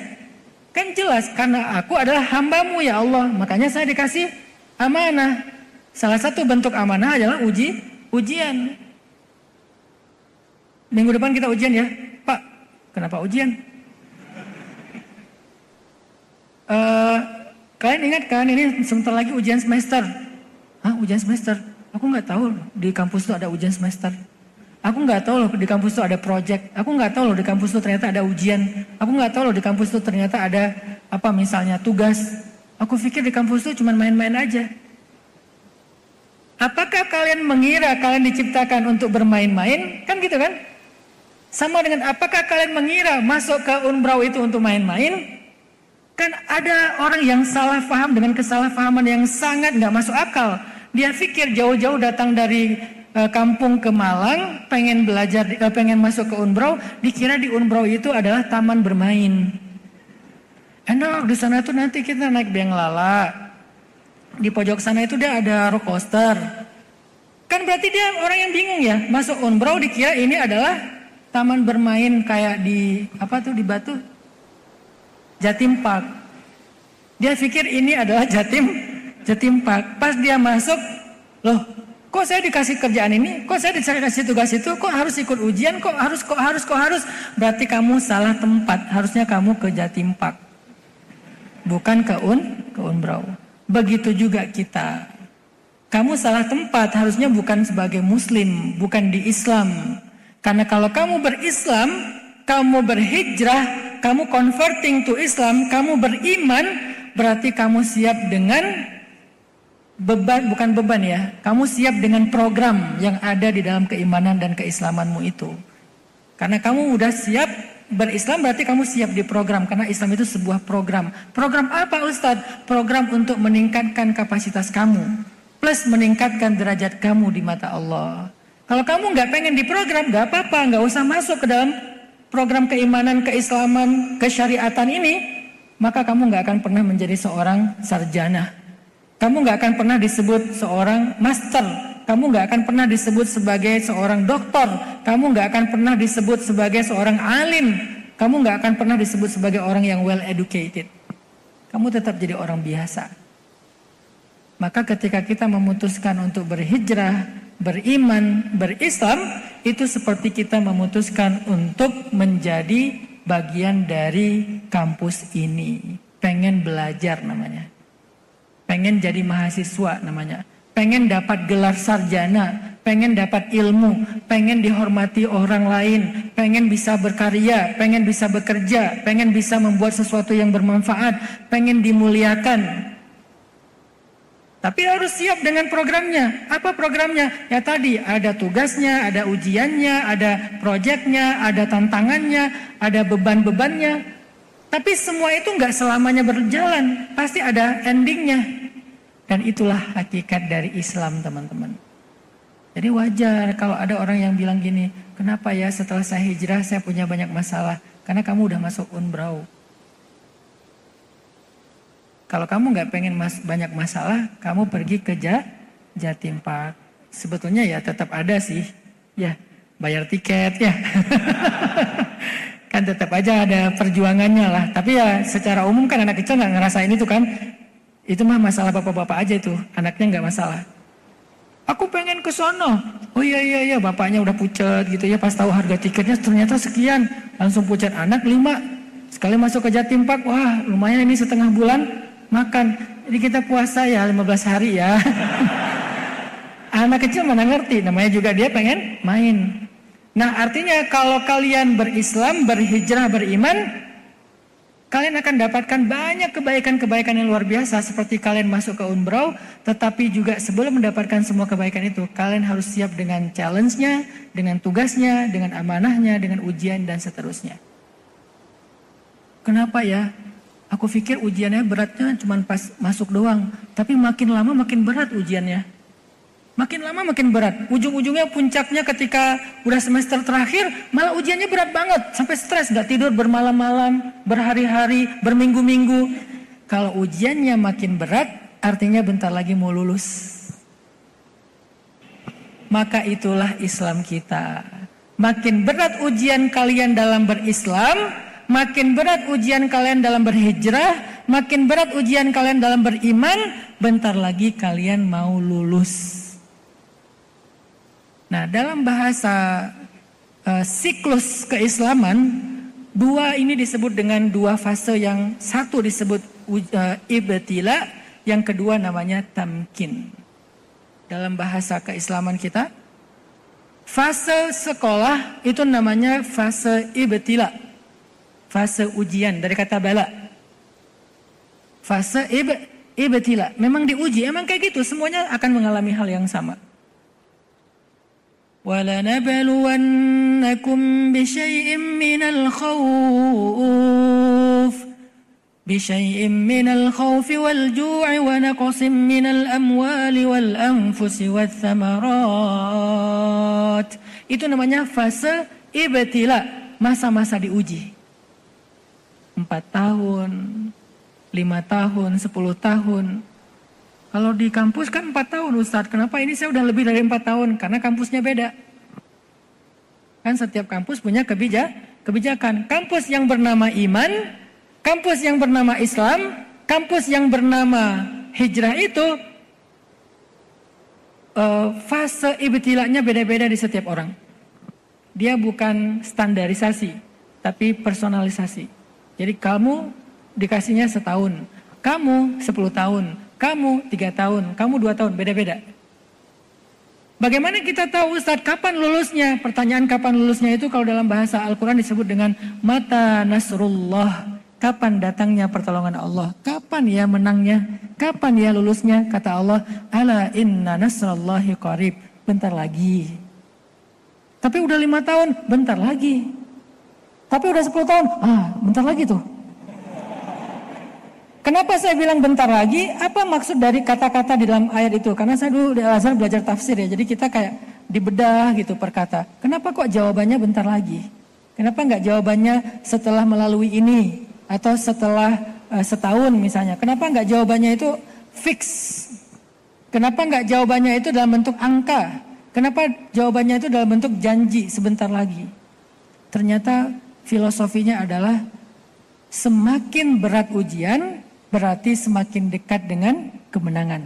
Kan jelas, karena aku adalah hambamu ya Allah. Makanya saya dikasih amanah. Salah satu bentuk amanah adalah ujian. Minggu depan kita ujian ya. Pak, kenapa ujian? Kalian ingat kan ini sebentar lagi ujian semester? Hah, ujian semester? Aku nggak tahu di kampus itu ada ujian semester. Aku nggak tahu loh di kampus tuh ada project. Aku nggak tahu loh di kampus tuh ternyata ada ujian. Aku nggak tahu loh di kampus tuh ternyata ada apa misalnya tugas. Aku pikir di kampus tuh cuma main-main aja. Apakah kalian mengira kalian diciptakan untuk bermain-main? Kan gitu kan? Sama dengan apakah kalian mengira masuk ke Unbrau itu untuk main-main? Kan ada orang yang salah paham dengan kesalahpahaman yang sangat nggak masuk akal. Dia pikir jauh-jauh datang dari kampung ke Malang, pengen belajar, pengen masuk ke Unbrau, dikira di Unbrau itu adalah taman bermain. Enak di sana tuh nanti kita naik biang lala. Di pojok sana itu dia ada roller coaster. Kan berarti dia orang yang bingung ya, masuk Unbrau dikira ini adalah taman bermain kayak di apa tuh di Batu, Jatim Park. Dia pikir ini adalah Jatim Park. Pas dia masuk, loh, kok saya dikasih kerjaan ini? Kok saya dikasih tugas itu? Kok harus ikut ujian? Kok harus? Berarti kamu salah tempat. Harusnya kamu ke Jatim Park. Bukan ke Unbrau. Begitu juga kita. Kamu salah tempat. Harusnya bukan sebagai muslim. Bukan di Islam. Karena kalau kamu berislam, kamu berhijrah, kamu converting to Islam, kamu beriman, berarti kamu siap dengan beban, bukan beban ya. Kamu siap dengan program yang ada di dalam keimanan dan keislamanmu itu. Karena kamu udah siap berislam, berarti kamu siap di program. Karena Islam itu sebuah program. Program apa Ustadz? Program untuk meningkatkan kapasitas kamu. Plus meningkatkan derajat kamu di mata Allah. Kalau kamu nggak pengen di program, nggak apa-apa. Nggak usah masuk ke dalam program keimanan, keislaman, kesyariatan ini. Maka kamu nggak akan pernah menjadi seorang sarjana. Kamu nggak akan pernah disebut seorang master. Kamu nggak akan pernah disebut sebagai seorang doktor. Kamu nggak akan pernah disebut sebagai seorang alim. Kamu nggak akan pernah disebut sebagai orang yang well educated. Kamu tetap jadi orang biasa. Maka ketika kita memutuskan untuk berhijrah, beriman, berislam, itu seperti kita memutuskan untuk menjadi bagian dari kampus ini. Pengen belajar namanya. Pengen jadi mahasiswa namanya. Pengen dapat gelar sarjana. Pengen dapat ilmu. Pengen dihormati orang lain. Pengen bisa berkarya. Pengen bisa bekerja. Pengen bisa membuat sesuatu yang bermanfaat. Pengen dimuliakan. Tapi harus siap dengan programnya. Apa programnya? Ya tadi ada tugasnya, ada ujiannya, ada proyeknya, ada tantangannya, ada beban-bebannya. Tapi semua itu nggak selamanya berjalan, pasti ada endingnya. Dan itulah hakikat dari Islam, teman-teman. Jadi wajar kalau ada orang yang bilang gini, kenapa ya setelah saya hijrah saya punya banyak masalah? Karena kamu udah masuk Unbrau. Kalau kamu nggak pengen banyak masalah, kamu pergi ke Jatim Park. Sebetulnya ya tetap ada sih, ya bayar tiket ya. Kan tetap aja ada perjuangannya lah. Tapi ya secara umum kan anak kecil nggak ngerasain itu kan. Itu mah masalah bapak-bapak aja itu. Anaknya nggak masalah. Aku pengen ke sono. Oh iya bapaknya udah pucat gitu ya. Pas tahu harga tiketnya ternyata sekian. Langsung pucat anak 5. Sekali masuk ke Jatim Park. Wah lumayan ini setengah bulan makan. Jadi kita puasa ya 15 hari ya. Anak kecil mana ngerti. Namanya juga dia pengen main. Nah artinya kalau kalian berislam, berhijrah, beriman, kalian akan dapatkan banyak kebaikan-kebaikan yang luar biasa. Seperti kalian masuk ke Unbrau, tetapi juga sebelum mendapatkan semua kebaikan itu, kalian harus siap dengan challenge-nya, dengan tugasnya, dengan amanahnya, dengan ujian dan seterusnya. Kenapa ya? Aku pikir ujiannya beratnya cuma pas masuk doang. Tapi makin lama makin berat ujiannya. Makin lama makin berat. Ujung-ujungnya puncaknya ketika udah semester terakhir, malah ujiannya berat banget. Sampai stres, gak tidur bermalam-malam, berhari-hari, berminggu-minggu. Kalau ujiannya makin berat, artinya bentar lagi mau lulus. Maka itulah Islam kita. Makin berat ujian kalian dalam berislam, makin berat ujian kalian dalam berhijrah, makin berat ujian kalian dalam beriman, bentar lagi kalian mau lulus. Nah, dalam bahasa siklus keislaman, dua ini disebut dengan dua fase, yang satu disebut ibtila, yang kedua namanya tamkin. Dalam bahasa keislaman kita, Fase sekolah itu namanya fase ibtila. Fase ujian dari kata bala. Fase ibtila. Memang diuji, emang kayak gitu. Semuanya akan mengalami hal yang sama. وَلَنَبَلُوَنَّكُمْ بِشَيْءٍ مِّنَ الْخَوْفِ وَالْجُوعِ وَنَقْصٍ مِّنَ الْأَمْوَالِ وَالْأَنفُسِ وَالثَّمَرَاتِ. Itu namanya fase ibtila, masa-masa diuji. 4 tahun, 5 tahun, 10 tahun. Kalau di kampus kan 4 tahun Ustadz. Kenapa ini saya udah lebih dari 4 tahun? Karena kampusnya beda. Kan setiap kampus punya kebijakan. Kampus yang bernama iman, kampus yang bernama Islam, kampus yang bernama hijrah itu fase ibtilanya beda-beda di setiap orang. Dia bukan standarisasi, tapi personalisasi. Jadi kamu dikasihnya setahun, kamu 10 tahun, kamu 3 tahun, kamu 2 tahun, beda-beda. Bagaimana kita tahu Ustadz kapan lulusnya? Pertanyaan kapan lulusnya itu kalau dalam bahasa Al-Quran disebut dengan mata nasrullah. Kapan datangnya pertolongan Allah? Kapan ya menangnya? Kapan ya lulusnya? Kata Allah, ala inna nasrallahi qarib. Bentar lagi. Tapi udah 5 tahun, bentar lagi. Tapi udah 10 tahun, bentar lagi tuh. Kenapa saya bilang bentar lagi? Apa maksud dari kata-kata di dalam ayat itu? Karena saya dulu di Al-Azhar belajar tafsir ya. Jadi kita kayak dibedah gitu per kata. Kenapa kok jawabannya bentar lagi? Kenapa nggak jawabannya setelah melalui ini? Atau setelah setahun misalnya? Kenapa nggak jawabannya itu fix? Kenapa nggak jawabannya itu dalam bentuk angka? Kenapa jawabannya itu dalam bentuk janji sebentar lagi? Ternyata filosofinya adalah semakin berat ujian, berarti semakin dekat dengan kemenangan.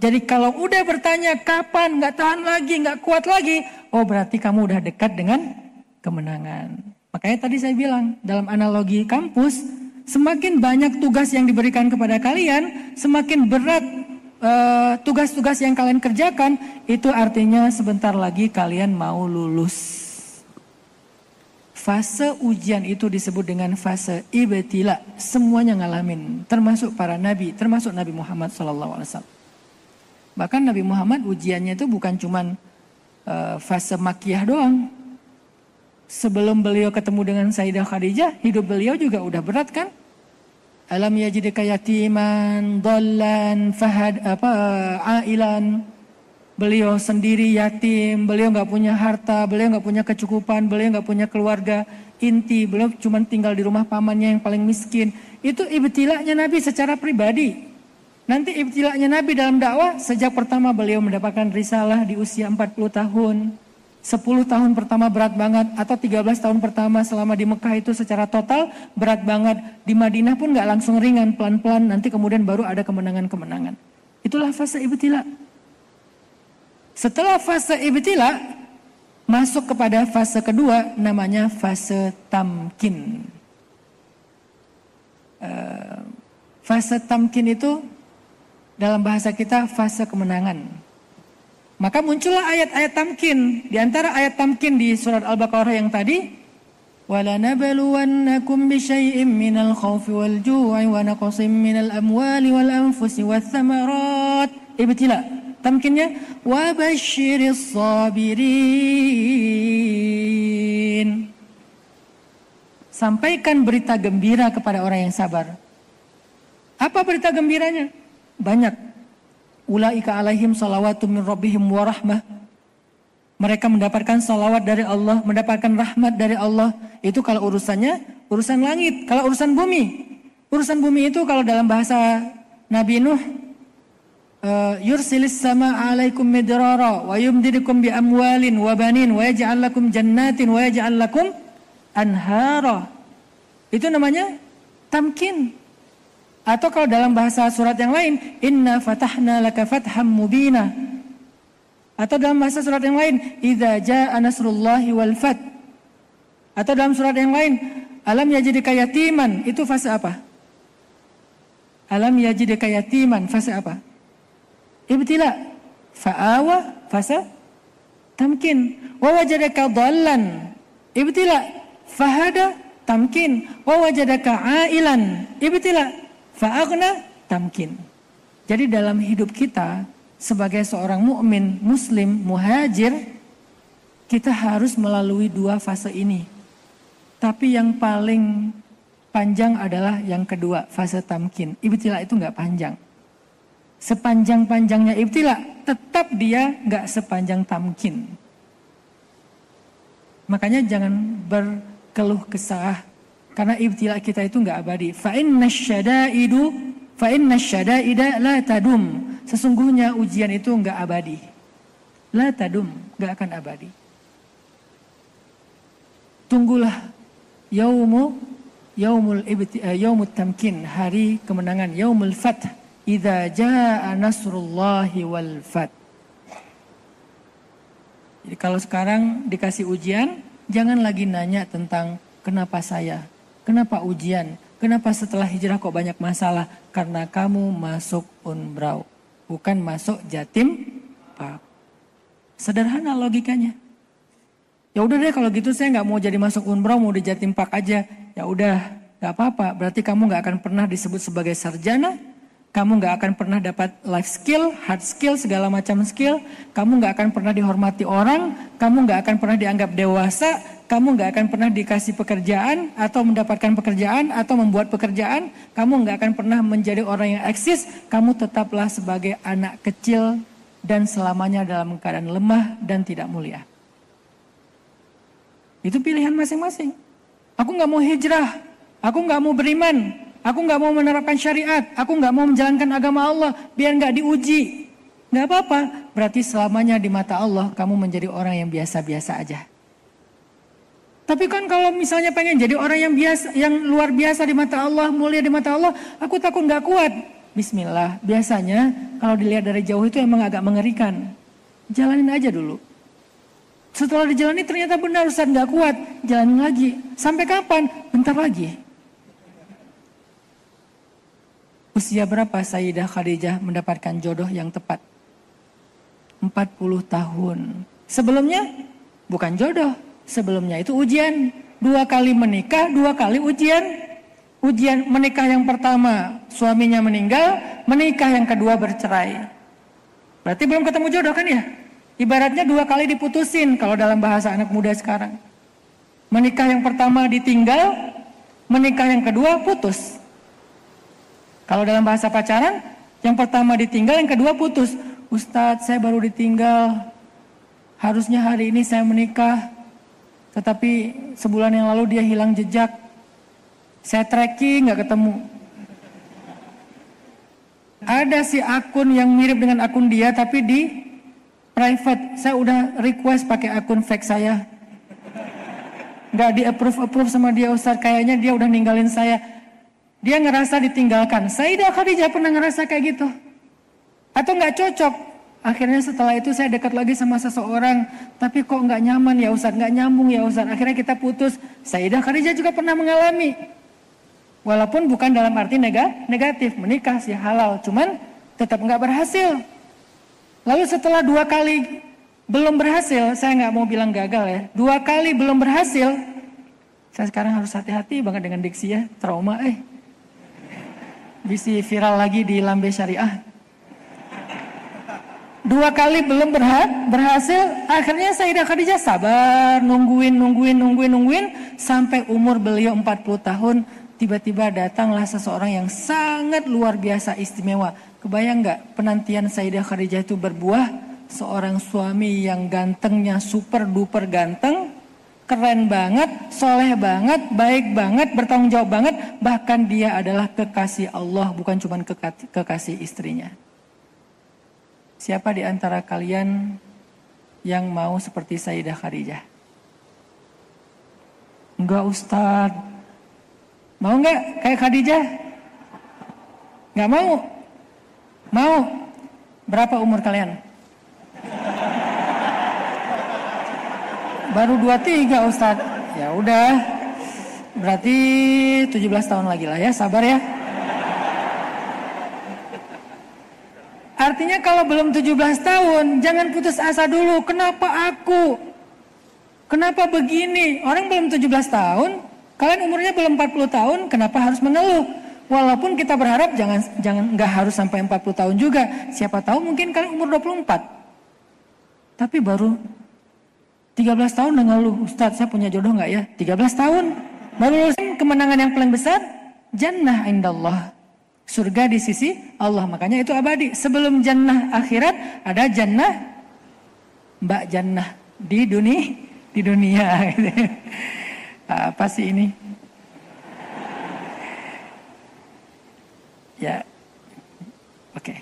Jadi kalau udah bertanya kapan, nggak tahan lagi, nggak kuat lagi, oh berarti kamu udah dekat dengan kemenangan. Makanya tadi saya bilang, dalam analogi kampus, semakin banyak tugas yang diberikan kepada kalian, semakin berat tugas-tugas yang kalian kerjakan, itu artinya sebentar lagi kalian mau lulus. Fase ujian itu disebut dengan fase ibtila. Semuanya ngalamin, termasuk para nabi, termasuk Nabi Muhammad SAW. Bahkan Nabi Muhammad ujiannya itu bukan cuman fase makiyah doang. Sebelum beliau ketemu dengan Sayyidah Khadijah, hidup beliau juga udah berat kan? Alam yajidka yatiman, dhallan, ailan. Beliau sendiri yatim, beliau nggak punya harta, beliau nggak punya kecukupan, beliau nggak punya keluarga inti, beliau cuma tinggal di rumah pamannya yang paling miskin. Itu ibtilanya Nabi secara pribadi. Nanti ibtilanya Nabi dalam dakwah, sejak pertama beliau mendapatkan risalah di usia 40 tahun. 10 tahun pertama berat banget, atau 13 tahun pertama selama di Mekah itu secara total berat banget. Di Madinah pun nggak langsung ringan, pelan-pelan, nanti kemudian baru ada kemenangan-kemenangan. Itulah fase ibtila. Setelah fase ibtila, masuk kepada fase kedua, namanya fase tamkin. Fase tamkin itu dalam bahasa kita fase kemenangan. Maka muncullah ayat-ayat tamkin. Di antara ayat tamkin di surat Al-Baqarah yang tadi, وَلَنَبَلُوَنَّكُمْ بِشَيْءٍ مِّنَ الْخَوْفِ وَالْجُوعِ وَنَقْصٍ مِّنَ الْأَمْوَالِ وَالْأَنفُسِ وَالثَّمَرَاتِ. Ibtila. Tamkinnya wabasyiris sabirin. Sampaikan berita gembira kepada orang yang sabar. Apa berita gembiranya? Banyak. Ulaika alaihim salawatum min rabbihim wa rahmah. Mereka mendapatkan salawat dari Allah, mendapatkan rahmat dari Allah. Itu kalau urusannya urusan langit. Kalau urusan bumi, urusan bumi itu kalau dalam bahasa Nabi Nuh, yursilis sama alaikum midrara wa yumdidukum bi amwalin wa banin wa yaj'al lakum jannatin wa yaj'al lakum anhara. Itu namanya tamkin. Atau kalau dalam bahasa surat yang lain, inna fatahna laka fatham mubina. Atau dalam bahasa surat yang lain, idza jaa nasrullahi wal fath. Atau dalam surat yang lain, alam yajidka yatiman. Itu fase apa? Alam yajidka yatiman, fase apa? Ibtila. Fa'awa, fase tamkin. Wa wajadaka dhallan ibtila fahada, tamkin. Wa wajadaka ailan ibtila fa'aghna, tamkin. Jadi dalam hidup kita sebagai seorang mukmin, muslim, muhajir, kita harus melalui dua fase ini. Tapi yang paling panjang adalah yang kedua, fase tamkin. Ibtila itu nggak panjang. Sepanjang-panjangnya ibtila, tetap dia nggak sepanjang tamkin. Makanya jangan berkeluh kesah, karena ibtila kita itu nggak abadi. Fa inna syada'ida la tadum. Sesungguhnya ujian itu nggak abadi. La tadum, nggak akan abadi. Tunggulah yaumut tamkin, hari kemenangan, yaumul fath, idza jaa nasrullahi wal fath. Jadi kalau sekarang dikasih ujian, jangan lagi nanya tentang kenapa saya, kenapa ujian, kenapa setelah hijrah kok banyak masalah, karena kamu masuk Unbrau, bukan masuk Jatim Pak. Sederhana logikanya. Ya udah deh kalau gitu saya nggak mau jadi masuk Unbrau, mau di Jatim Pak aja. Ya udah, nggak apa-apa. Berarti kamu nggak akan pernah disebut sebagai sarjana, kamu nggak akan pernah dapat life skill, hard skill, segala macam skill. Kamu nggak akan pernah dihormati orang, kamu nggak akan pernah dianggap dewasa, kamu nggak akan pernah dikasih pekerjaan atau mendapatkan pekerjaan atau membuat pekerjaan. Kamu nggak akan pernah menjadi orang yang eksis. Kamu tetaplah sebagai anak kecil dan selamanya dalam keadaan lemah dan tidak mulia. Itu pilihan masing-masing. Aku nggak mau hijrah, aku nggak mau beriman, aku nggak mau menerapkan syariat, aku nggak mau menjalankan agama Allah biar nggak diuji. Nggak apa-apa, berarti selamanya di mata Allah kamu menjadi orang yang biasa-biasa aja. Tapi kan kalau misalnya pengen jadi orang yang biasa, yang luar biasa di mata Allah, mulia di mata Allah, aku takut nggak kuat. Bismillah, biasanya kalau dilihat dari jauh itu emang agak mengerikan. Jalanin aja dulu. Setelah dijalani ternyata benar Ustaz nggak kuat, jalanin lagi. Sampai kapan? Bentar lagi. Usia berapa Sayyidah Khadijah mendapatkan jodoh yang tepat? 40 tahun. Sebelumnya bukan jodoh, sebelumnya itu ujian. 2 kali menikah, 2 kali ujian. Ujian menikah yang pertama suaminya meninggal, menikah yang kedua bercerai. Berarti belum ketemu jodoh kan ya? Ibaratnya 2 kali diputusin kalau dalam bahasa anak muda sekarang. Menikah yang pertama ditinggal, menikah yang kedua putus. Kalau dalam bahasa pacaran, yang pertama ditinggal, yang kedua putus. Ustadz, saya baru ditinggal. Harusnya hari ini saya menikah. Tetapi sebulan yang lalu dia hilang jejak. Saya tracking gak ketemu. Ada si akun yang mirip dengan akun dia tapi di private. Saya udah request pakai akun fake saya. Gak di approve sama dia Ustadz. Kayaknya dia udah ninggalin saya. Dia ngerasa ditinggalkan. Sayyidah Khadijah pernah ngerasa kayak gitu. Atau gak cocok. Akhirnya setelah itu saya dekat lagi sama seseorang. Tapi kok gak nyaman ya Ustadz. Gak nyambung ya Ustadz. Akhirnya kita putus. Sayyidah Khadijah juga pernah mengalami. Walaupun bukan dalam arti negatif. Menikah sih halal. Cuman tetap gak berhasil. Lalu setelah 2 kali belum berhasil, saya nggak mau bilang gagal ya. 2 kali belum berhasil, saya sekarang harus hati-hati banget dengan diksi ya, trauma bisa viral lagi di Lambe Syariah. 2 kali belum berhasil, akhirnya Sayyidah Khadijah sabar, nungguin, sampai umur beliau 40 tahun, tiba-tiba datanglah seseorang yang sangat luar biasa istimewa. Kebayang gak penantian Sayyidah Khadijah itu berbuah? Seorang suami yang gantengnya super duper ganteng, keren banget, soleh banget, baik banget, bertanggung jawab banget. Bahkan dia adalah kekasih Allah, bukan cuma kekasih istrinya. Siapa di antara kalian yang mau seperti Sayyidah Khadijah? Enggak Ustadz. Mau enggak kayak Khadijah? Enggak mau? Mau? Berapa umur kalian? Baru 23 Ustadz. Ya udah. Berarti 17 tahun lagi lah ya, sabar ya. Artinya kalau belum 17 tahun, jangan putus asa dulu. Kenapa aku? Kenapa begini? Orang belum 17 tahun, kalian umurnya belum 40 tahun, kenapa harus mengeluh? Walaupun kita berharap nggak harus sampai 40 tahun juga. Siapa tahu mungkin kalian umur 24. Tapi baru 13 tahun udah ngeluh, Ustadz saya punya jodoh nggak ya? 13 tahun. Baru lulus, kemenangan yang paling besar, jannah indallah. Surga di sisi Allah, makanya itu abadi. Sebelum jannah akhirat ada jannah mbak jannah di dunia. Apa sih ini? Ya, oke.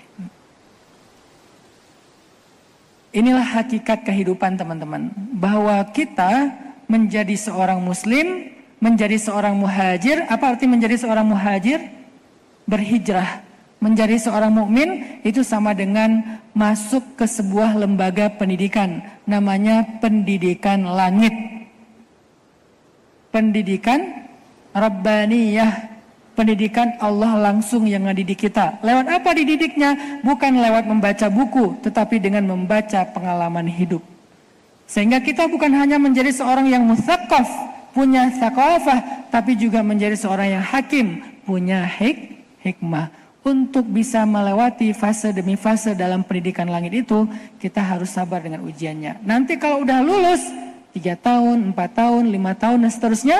Inilah hakikat kehidupan teman-teman. Bahwa kita menjadi seorang muslim, menjadi seorang muhajir. Apa arti menjadi seorang muhajir? Berhijrah. Menjadi seorang mukmin itu sama dengan masuk ke sebuah lembaga pendidikan. Namanya pendidikan langit. Pendidikan Rabbaniyah. Pendidikan Allah langsung yang ngedidik kita. Lewat apa dididiknya? Bukan lewat membaca buku, tetapi dengan membaca pengalaman hidup. Sehingga kita bukan hanya menjadi seorang yang mutsaqaf, punya tsaqafah, tapi juga menjadi seorang yang hakim, punya hikmah. Untuk bisa melewati fase demi fase dalam pendidikan langit itu, kita harus sabar dengan ujiannya. Nanti kalau udah lulus, 3 tahun, 4 tahun, 5 tahun, dan seterusnya,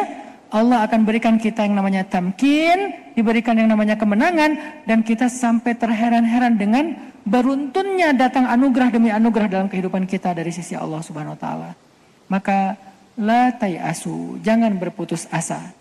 Allah akan berikan kita yang namanya tamkin, diberikan yang namanya kemenangan, dan kita sampai terheran-heran dengan beruntunnya datang anugerah demi anugerah dalam kehidupan kita dari sisi Allah Subhanahu wa taala. Maka la tayasu, jangan berputus asa.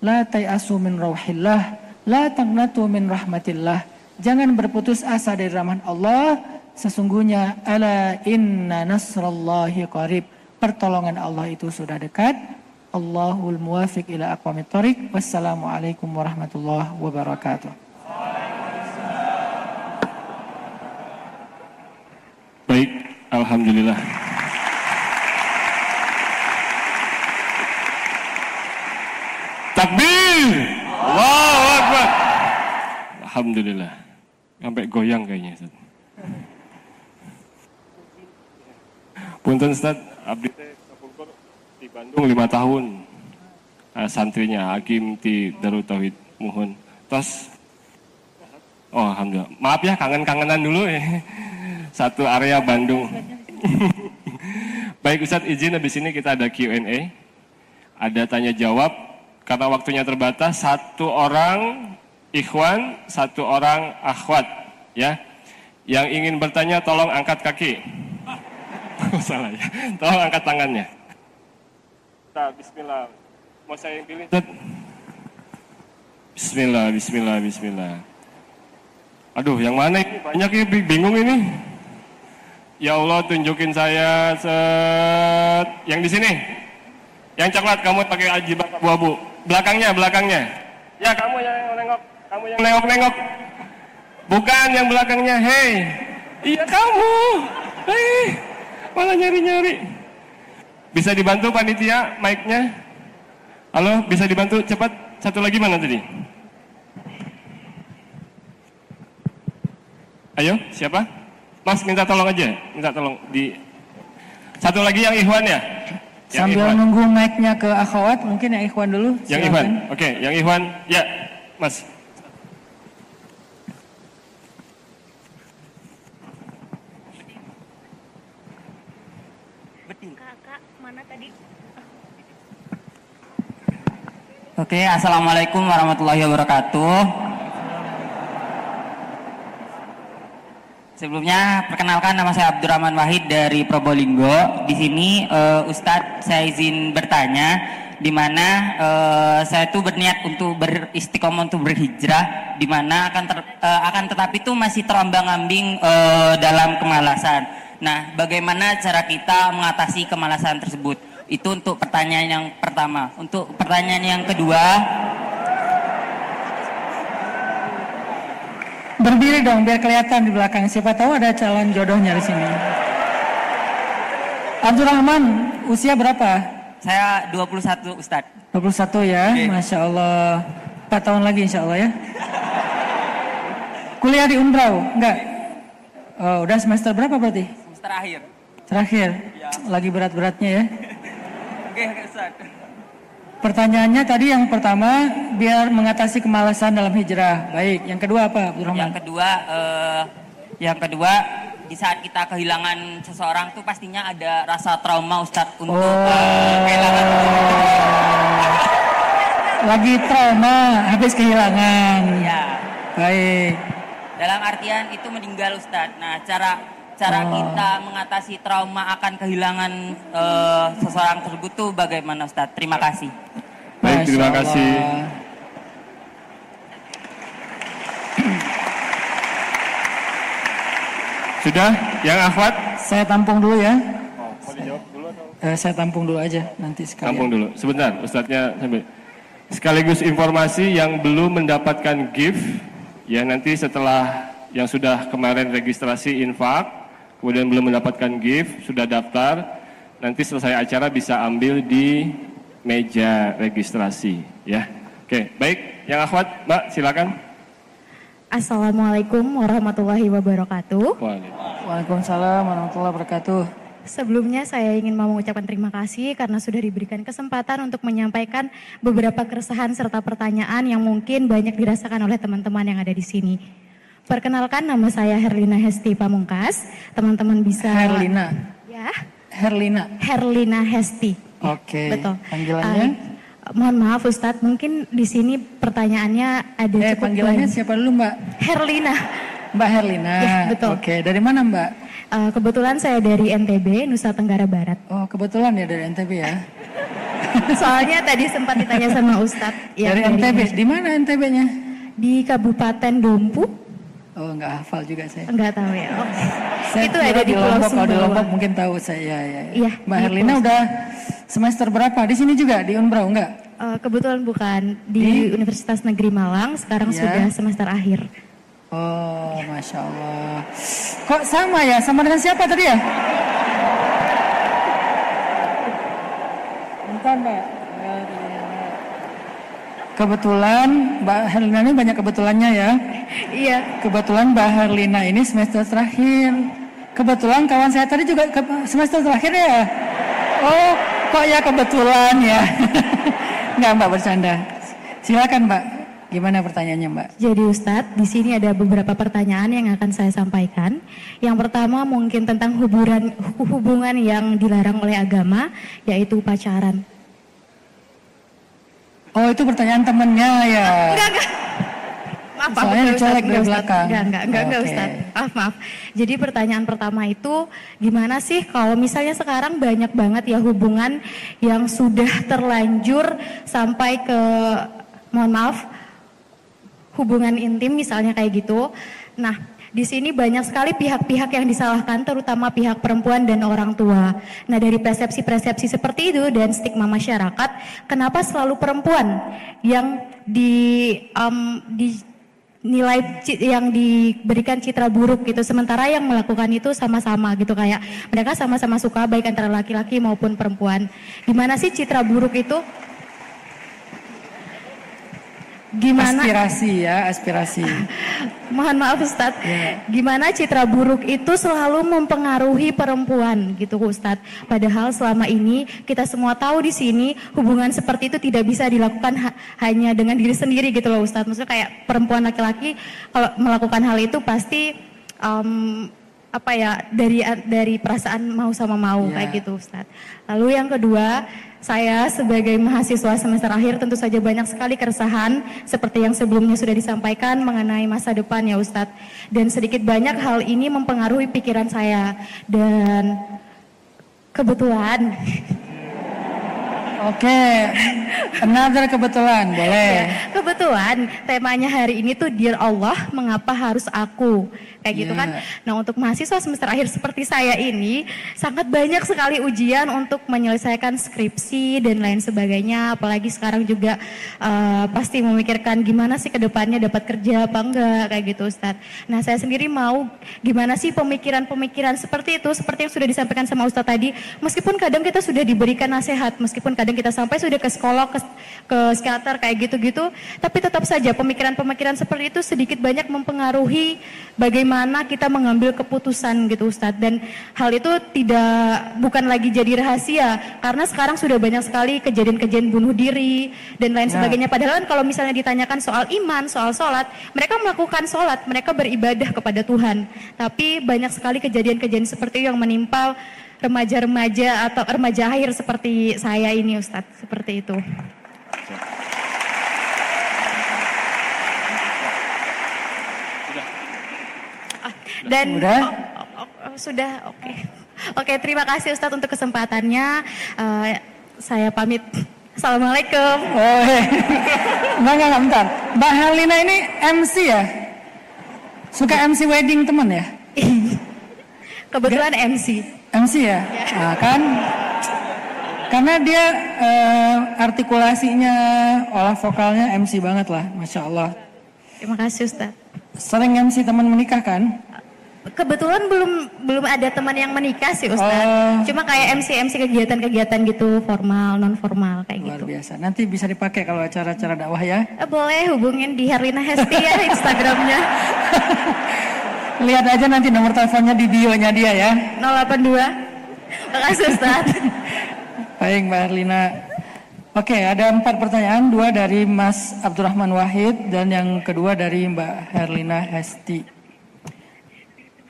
La tayasu min rauhillah, la taqnatu min rahmatillah. Jangan berputus asa dari rahmat Allah. Sesungguhnya ala inna nasrallahi qarib. Pertolongan Allah itu sudah dekat. Allahul muwafiq ila aqwamit thoriq. Wassalamualaikum warahmatullahi wabarakatuh. Baik, alhamdulillah. Takbir! Allahu Akbar! Alhamdulillah. Sampai goyang kayaknya, Ustaz. Punten Ustaz, abdi teh kapungkur di Bandung 5 tahun. Santrinya Hakim di Darut Tauhid Muhun. Tos. Oh, alhamdulillah. Maaf ya, kangen-kangenan dulu ya. Satu area Bandung. Baik Ustaz, izin habis ini kita ada Q&A. Ada tanya jawab. Karena waktunya terbatas, 1 orang ikhwan, 1 orang akhwat, ya. Yang ingin bertanya tolong angkat kaki. Salah ya. Tolong angkat tangannya. Nah, bismillah. Mau saya yang pilih? Bismillah, bismillah, bismillah. Aduh, yang mana ini? Banyak ya, bingung ini. Ya Allah, tunjukin saya yang di sini. Yang coklat, kamu pakai jilbab abu-abu. Belakangnya. Ya, kamu yang nengok. Kamu yang nengok. Bukan yang belakangnya, hei. Iya, kamu. Hei, malah nyari-nyari. Bisa dibantu panitia, mic-nya? Halo, bisa dibantu? Cepat. Satu lagi mana tadi? Ayo, siapa? Mas, minta tolong aja. Minta tolong. Satu lagi yang ikhwan ya? Sambil Ikhwan. Nunggu mic-nya ke akhwat, mungkin yang ikhwan dulu. Yang ikhwan, oke, yang ikhwan, ya, Mas. Kakak, mana tadi? Oke, assalamualaikum warahmatullahi wabarakatuh. Sebelumnya perkenalkan, nama saya Abdurrahman Wahid dari Probolinggo. Di sini Ustadz saya izin bertanya, di mana saya tuh berniat untuk beristiqomah untuk berhijrah, di mana akan tetapi itu masih terombang-ambing dalam kemalasan. Nah, bagaimana cara kita mengatasi kemalasan tersebut? Itu untuk pertanyaan yang pertama. Untuk pertanyaan yang kedua, berdiri dong biar kelihatan di belakang. Siapa tahu ada calon jodohnya di sini. Abdurrahman, usia berapa? saya 21 Ustadz. 21 ya, Oke. Masya Allah. 4 tahun lagi insya Allah ya. Kuliah di Umbrau? Enggak? Oh, udah semester berapa berarti? Semester akhir. Terakhir. Ya. Lagi berat-beratnya ya. Oke, Ustaz. Pertanyaannya tadi yang pertama, biar mengatasi kemalasan dalam hijrah. Baik, yang kedua apa, Abdurrahman? Yang kedua, di saat kita kehilangan seseorang tuh pastinya ada rasa trauma, Ustadz, untuk kehilangan. Lagi trauma, habis kehilangan. Ya. Baik. Dalam artian itu meninggal, Ustadz. Nah, cara kita mengatasi trauma akan kehilangan seseorang tersebut tuh bagaimana, Ustadz? Terima kasih. Baik, terima kasih. Sudah, yang akhwat? Saya tampung dulu ya. Mau dijawab dulu atau? Saya tampung dulu aja nanti sekalian. Tampung dulu, sebentar, Ustadznya sampai. Sekaligus informasi yang belum mendapatkan gift, ya nanti setelah yang sudah kemarin registrasi infak, kemudian belum mendapatkan gift, sudah daftar, nanti selesai acara bisa ambil di meja registrasi, ya. Oke, baik, yang akhwat, Mbak, silakan. Assalamualaikum warahmatullahi wabarakatuh. Waalaikumsalam warahmatullahi wabarakatuh. Sebelumnya saya ingin mengucapkan terima kasih karena sudah diberikan kesempatan untuk menyampaikan beberapa keresahan serta pertanyaan yang mungkin banyak dirasakan oleh teman-teman yang ada di sini. Perkenalkan, nama saya Herlina Hesti Pamungkas. Teman-teman bisa... Herlina? Ya. Herlina Hesti. Oke. Betul. Panggilannya? Mohon maaf Ustadz, mungkin di sini pertanyaannya ada cukup panggilannya siapa dulu, Mbak? Herlina. Mbak Herlina. Ya, betul. Oke, dari mana, Mbak? Kebetulan saya dari NTB, Nusa Tenggara Barat. Oh, kebetulan ya dari NTB ya. Soalnya tadi sempat ditanya sama Ustadz. Dari NTB, di mana NTB-nya? Di Kabupaten Dompu. Oh, nggak hafal juga saya. Enggak tahu ya. Oh. Saya Itu ada di Pulau Lombok. Kalau di Sumbawa. Lombok mungkin tahu saya. Ya. Iya. Mbak Herlina udah semester berapa? Di sini juga di Unbrau enggak? Kebetulan bukan di Universitas Negeri Malang. Sekarang sudah semester akhir. Oh, Masya Allah. Kok sama ya? Sama dengan siapa tadi ya? Bentar, Mbak. Kebetulan Mbak Herlina ini banyak kebetulannya ya. Iya. Kebetulan Mbak Herlina ini semester terakhir. Kebetulan kawan saya tadi juga semester terakhir ya. Oh, kok ya kebetulan ya. Enggak, Mbak, bercanda. Silakan, Mbak. Gimana pertanyaannya, Mbak? Jadi Ustadz, di sini ada beberapa pertanyaan yang akan saya sampaikan. Yang pertama mungkin tentang hubungan yang dilarang oleh agama, yaitu pacaran. Oh, itu pertanyaan temennya ya? Enggak. Maaf, soalnya dicolek dari belakang. Enggak, Ustadz. Maaf. Jadi pertanyaan pertama itu, gimana sih kalau misalnya sekarang banyak banget ya hubungan yang sudah terlanjur sampai ke, mohon maaf, hubungan intim misalnya kayak gitu. Nah, di sini banyak sekali pihak-pihak yang disalahkan, terutama pihak perempuan dan orang tua. Nah, dari persepsi-persepsi seperti itu dan stigma masyarakat, kenapa selalu perempuan yang dinilai yang diberikan citra buruk gitu, sementara yang melakukan itu sama-sama gitu, kayak mereka sama-sama suka baik antara laki-laki maupun perempuan. Gimana sih citra buruk itu? Gimana? Aspirasi. Mohon maaf Ustadz, Gimana citra buruk itu selalu mempengaruhi perempuan gitu Ustadz. Padahal selama ini kita semua tahu di sini hubungan seperti itu tidak bisa dilakukan hanya dengan diri sendiri gitu loh Ustadz. Maksudnya kayak perempuan laki-laki kalau melakukan hal itu pasti dari perasaan mau sama mau kayak gitu Ustadz. Lalu yang kedua, saya sebagai mahasiswa semester akhir tentu saja banyak sekali keresahan seperti yang sebelumnya sudah disampaikan mengenai masa depan ya Ustadz. Dan sedikit banyak hal ini mempengaruhi pikiran saya. Dan kebetulan Oke, another kebetulan, boleh. Ya, kebetulan temanya hari ini tuh Dear Allah, mengapa harus aku? Kayak gitu kan. Nah, untuk mahasiswa semester akhir seperti saya ini sangat banyak sekali ujian untuk menyelesaikan skripsi dan lain sebagainya. Apalagi sekarang juga pasti memikirkan gimana sih ke depannya dapat kerja apa enggak kayak gitu Ustadz. Nah, saya sendiri mau gimana sih pemikiran-pemikiran seperti itu, seperti yang sudah disampaikan sama Ustadz tadi. Meskipun kadang kita sudah diberikan nasihat, meskipun kadang kita sampai sudah ke psikolog, ke psikiater kayak gitu-gitu. Tapi tetap saja pemikiran-pemikiran seperti itu sedikit banyak mempengaruhi bagaimana kita mengambil keputusan gitu Ustadz. Dan hal itu bukan lagi jadi rahasia karena sekarang sudah banyak sekali kejadian-kejadian bunuh diri dan lain sebagainya. Padahal kalau misalnya ditanyakan soal iman, soal sholat, mereka melakukan sholat, mereka beribadah kepada Tuhan. Tapi banyak sekali kejadian-kejadian seperti itu yang menimpa remaja-remaja atau remaja akhir seperti saya ini Ustadz, seperti itu. Dan sudah oke. Oke, terima kasih Ustadz untuk kesempatannya. Saya pamit. Assalamualaikum. Enggak, bentar. Mbak Herlina ini MC ya? Suka MC wedding teman ya? Kebetulan MC. MC ya? Nah, kan karena dia artikulasinya, olah vokalnya MC banget lah, Masya Allah. Terima kasih Ustaz. Sering MC teman menikah kan? Kebetulan belum ada teman yang menikah sih Ustaz. Cuma kayak MC kegiatan-kegiatan gitu, formal, non formal kayak gitu. Luar biasa. Nanti bisa dipakai kalau acara-acara dakwah ya? Boleh, hubungin di Herlina Hesti ya Instagramnya. Lihat aja nanti nomor teleponnya di bio-nya dia ya. 082. Makasih Ustaz. Baik Mbak Herlina. Oke, ada 4 pertanyaan, 2 dari Mas Abdurrahman Wahid dan yang kedua dari Mbak Herlina Hesti.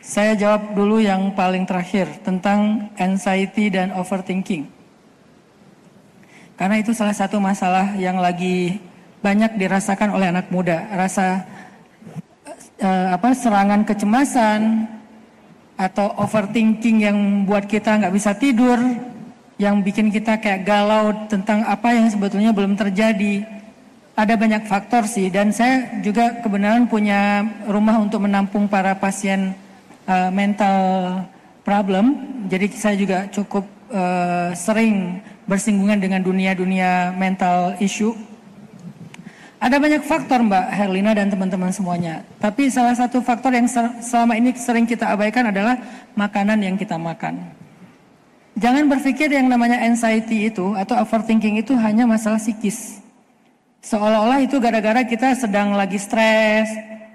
Saya jawab dulu yang paling terakhir tentang anxiety dan overthinking. Karena itu salah satu masalah yang lagi banyak dirasakan oleh anak muda, rasa serangan kecemasan atau overthinking yang buat kita nggak bisa tidur, yang bikin kita kayak galau tentang apa yang sebetulnya belum terjadi. Ada banyak faktor sih, dan saya juga kebenaran punya rumah untuk menampung para pasien mental problem. Jadi saya juga cukup sering bersinggungan dengan dunia mental issue. Ada banyak faktor Mbak Herlina dan teman-teman semuanya. Tapi salah satu faktor yang selama ini sering kita abaikan adalah makanan yang kita makan. Jangan berpikir yang namanya anxiety itu atau overthinking itu hanya masalah psikis. Seolah-olah itu gara-gara kita sedang lagi stres.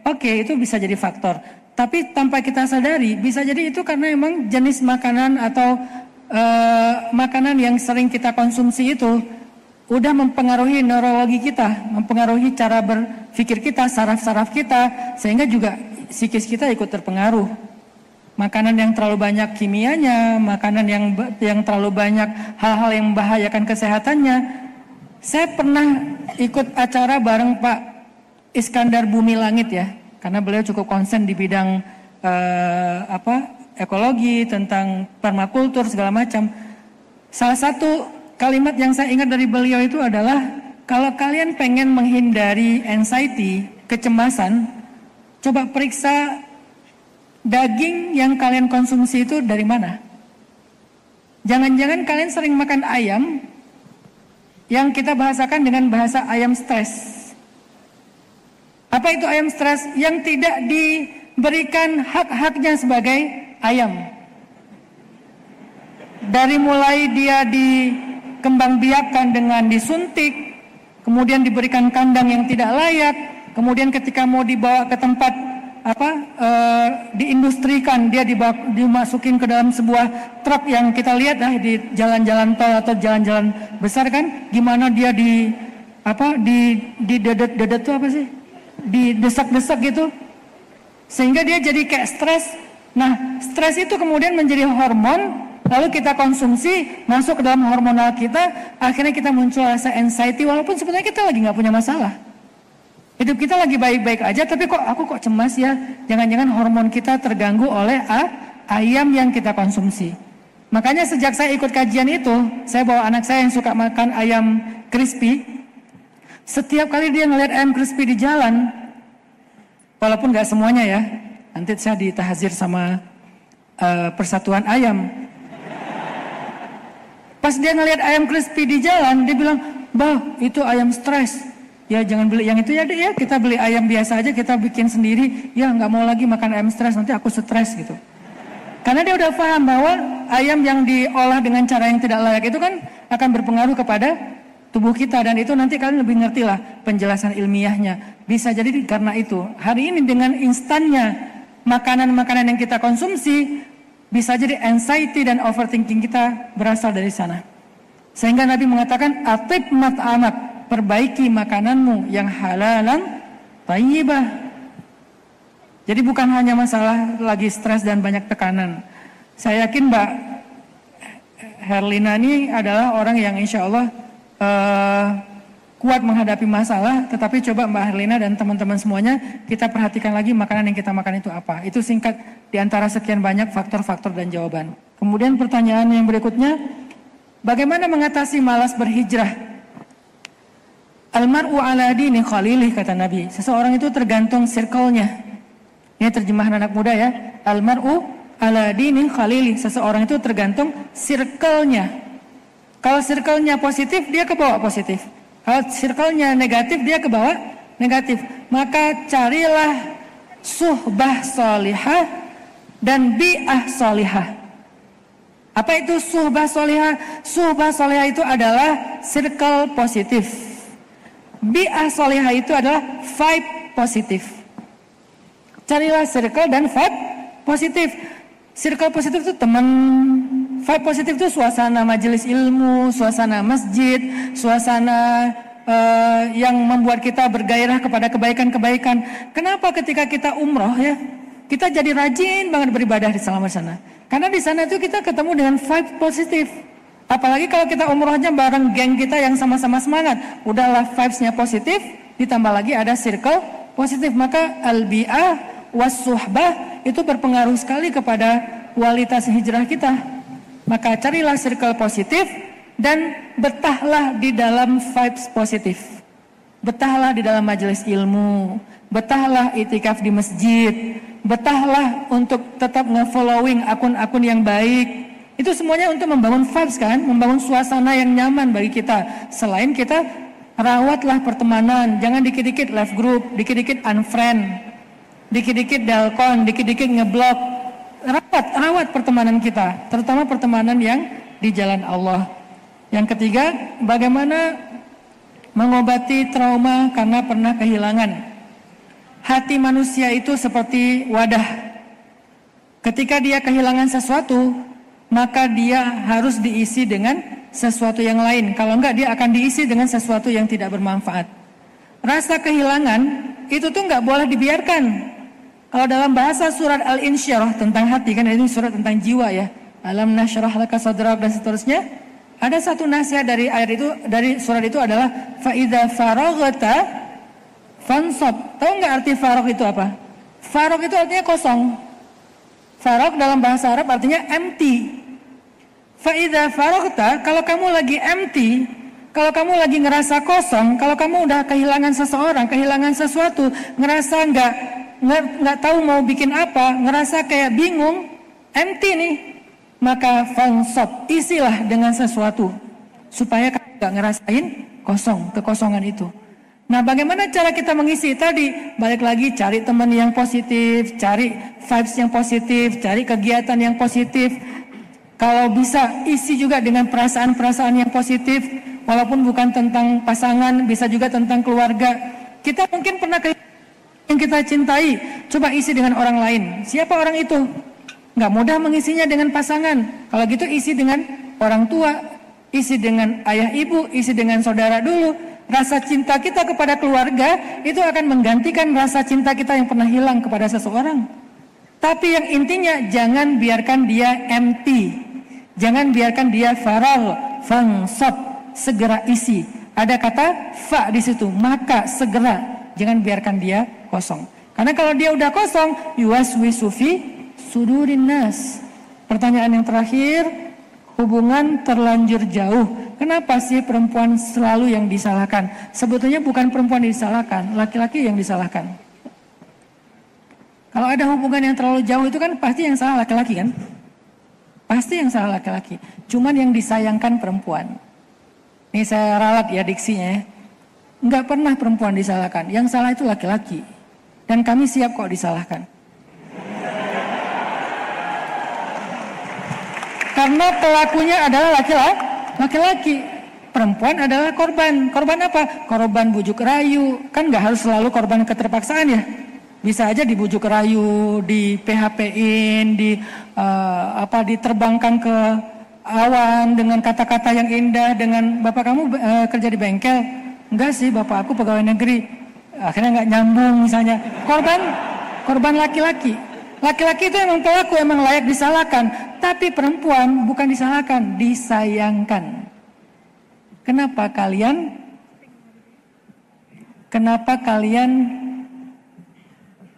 Oke, itu bisa jadi faktor. Tapi tanpa kita sadari, bisa jadi itu karena emang jenis makanan atau makanan yang sering kita konsumsi itu udah mempengaruhi neurologi kita, mempengaruhi cara berpikir kita, saraf-saraf kita, sehingga juga psikis kita ikut terpengaruh. Makanan yang terlalu banyak kimianya, makanan yang terlalu banyak hal-hal yang membahayakan kesehatannya. Saya pernah ikut acara bareng Pak Iskandar Bumi Langit ya, karena beliau cukup konsen di bidang ekologi, tentang permakultur segala macam. Salah satu kalimat yang saya ingat dari beliau itu adalah, kalau kalian pengen menghindari anxiety, kecemasan, coba periksa daging yang kalian konsumsi itu dari mana. Jangan-jangan kalian sering makan ayam yang kita bahasakan dengan bahasa ayam stres. Apa itu ayam stres? Yang tidak diberikan hak-haknya sebagai ayam. Dari mulai dia dikembangbiakan dengan disuntik, kemudian diberikan kandang yang tidak layak, kemudian ketika mau dibawa ke tempat diindustrikan, dia dimasukin ke dalam sebuah truk yang kita lihat di jalan-jalan tol atau jalan-jalan besar kan, gimana dia didedet-dedet itu apa sih? Didesak-desak gitu, sehingga dia jadi kayak stres. Nah, stres itu kemudian menjadi hormon, lalu kita konsumsi, masuk ke dalam hormonal kita, akhirnya kita muncul rasa anxiety, walaupun sebenarnya kita lagi nggak punya masalah. Hidup kita lagi baik-baik aja, tapi aku kok cemas ya? Jangan-jangan hormon kita terganggu oleh ayam yang kita konsumsi. Makanya sejak saya ikut kajian itu, saya bawa anak saya yang suka makan ayam crispy. Setiap kali dia ngeliat ayam crispy di jalan, walaupun gak semuanya ya, nanti saya ditahzir sama persatuan ayam. Pas dia ngeliat ayam crispy di jalan, dia bilang, "Bah, itu ayam stres. Ya jangan beli yang itu ya deh ya, kita beli ayam biasa aja, kita bikin sendiri. Ya nggak mau lagi makan ayam stres, nanti aku stres gitu." Karena dia udah paham bahwa ayam yang diolah dengan cara yang tidak layak itu kan akan berpengaruh kepada tubuh kita, dan itu nanti kalian lebih ngerti lah penjelasan ilmiahnya. Bisa jadi karena itu. Hari ini dengan instannya makanan-makanan yang kita konsumsi, bisa jadi anxiety dan overthinking kita berasal dari sana. Sehingga Nabi mengatakan atib mat'amak, perbaiki makananmu yang halalan thayyibah. Jadi bukan hanya masalah lagi stres dan banyak tekanan. Saya yakin Mbak Herlina ini adalah orang yang insya Allah kuat menghadapi masalah. Tetapi coba Mbak Herlina dan teman-teman semuanya, kita perhatikan lagi makanan yang kita makan itu apa. Itu singkat di antara sekian banyak faktor-faktor dan jawaban. Kemudian pertanyaan yang berikutnya, bagaimana mengatasi malas berhijrah? Almar'u ala dini khalilih, kata Nabi. Seseorang itu tergantung circle-nya. Ini terjemahan anak muda ya. Almar'u ala dini khalilih. Seseorang itu tergantung circle-nya. Kalau circle-nya positif, dia ke bawah positif. Kalau circle-nya negatif, dia ke bawah negatif. Maka carilah suhbah salihah dan bi'ah salihah. Apa itu suhbah salihah? Suhbah salihah itu adalah circle positif. Bi'ah salihah itu adalah vibe positif. Carilah circle dan vibe positif. Circle positif itu teman, vibe positif itu suasana majelis ilmu, suasana masjid, suasana yang membuat kita bergairah kepada kebaikan-kebaikan. Kenapa ketika kita umroh ya, kita jadi rajin banget beribadah di selama sana? Karena di sana itu kita ketemu dengan vibe positif. Apalagi kalau kita umrohnya bareng geng kita yang sama-sama semangat, udahlah vibes-nya positif, ditambah lagi ada circle positif. Maka al-bi'ah was-suhbah itu berpengaruh sekali kepada kualitas hijrah kita. Maka carilah circle positif dan betahlah di dalam vibes positif. Betahlah di dalam majelis ilmu, betahlah itikaf di masjid, betahlah untuk tetap nge-following akun-akun yang baik. Itu semuanya untuk membangun vibes kan, membangun suasana yang nyaman bagi kita. Selain kita rawatlah pertemanan, jangan dikit-dikit left group, dikit-dikit unfriend, dikit-dikit dalkon, dikit-dikit ngeblok. Rawat pertemanan kita, terutama pertemanan yang di jalan Allah. Yang ketiga, bagaimana mengobati trauma karena pernah kehilangan. Hati manusia itu seperti wadah. Ketika dia kehilangan sesuatu, maka dia harus diisi dengan sesuatu yang lain. Kalau enggak, dia akan diisi dengan sesuatu yang tidak bermanfaat. Rasa kehilangan itu tuh enggak boleh dibiarkan. Kalau dalam bahasa surat Al-Insyirah tentang hati, kan ini surat tentang jiwa ya. Alam nasyrah laka sadrak dan seterusnya. Ada satu nasihat dari ayat itu, dari surat itu adalah fa idza faraghta fansab. Tahu nggak arti faragh itu apa? Faragh itu artinya kosong. Faragh dalam bahasa Arab artinya empty. Fa idza faraghta, kalau kamu lagi empty, kalau kamu lagi ngerasa kosong, kalau kamu udah kehilangan seseorang, kehilangan sesuatu, ngerasa nggak tahu mau bikin apa, ngerasa kayak bingung, empty nih, maka fansab, isilah dengan sesuatu supaya kamu nggak ngerasain kekosongan itu. Nah, bagaimana cara kita mengisi tadi? Balik lagi, cari teman yang positif, cari vibes yang positif, cari kegiatan yang positif. Kalau bisa isi juga dengan perasaan-perasaan yang positif, walaupun bukan tentang pasangan, bisa juga tentang keluarga. Kita mungkin pernah yang kita cintai, coba isi dengan orang lain. Siapa orang itu? Nggak mudah mengisinya dengan pasangan. Kalau gitu isi dengan orang tua, isi dengan ayah ibu, isi dengan saudara dulu. Rasa cinta kita kepada keluarga itu akan menggantikan rasa cinta kita yang pernah hilang kepada seseorang. Tapi yang intinya jangan biarkan dia empty, jangan biarkan dia faragh, fansab, segera isi. Ada kata fa di situ, maka segera, jangan biarkan dia kosong. Karena kalau dia udah kosong, yuwaswisu fi sudurin nas. Pertanyaan yang terakhir, hubungan terlanjur jauh. Kenapa sih perempuan selalu yang disalahkan? Sebetulnya bukan perempuan yang disalahkan, laki-laki yang disalahkan. Kalau ada hubungan yang terlalu jauh itu kan pasti yang salah laki-laki kan? Pasti yang salah laki-laki. Cuman yang disayangkan perempuan. Ini saya ralat ya diksinya ya. Enggak pernah perempuan disalahkan. Yang salah itu laki-laki. Dan kami siap kok disalahkan. Karena pelakunya adalah laki-laki. perempuan adalah korban. Korban apa? Korban bujuk rayu. Kan nggak harus selalu korban keterpaksaan ya. Bisa aja dibujuk rayu, di PHP-in, diterbangkan ke awan dengan kata-kata yang indah, dengan bapak kamu kerja di bengkel. Enggak sih, bapak aku pegawai negeri. Akhirnya nggak nyambung misalnya. Korban laki-laki. Laki-laki itu emang pelaku, emang layak disalahkan. Tapi perempuan bukan disalahkan, disayangkan. Kenapa kalian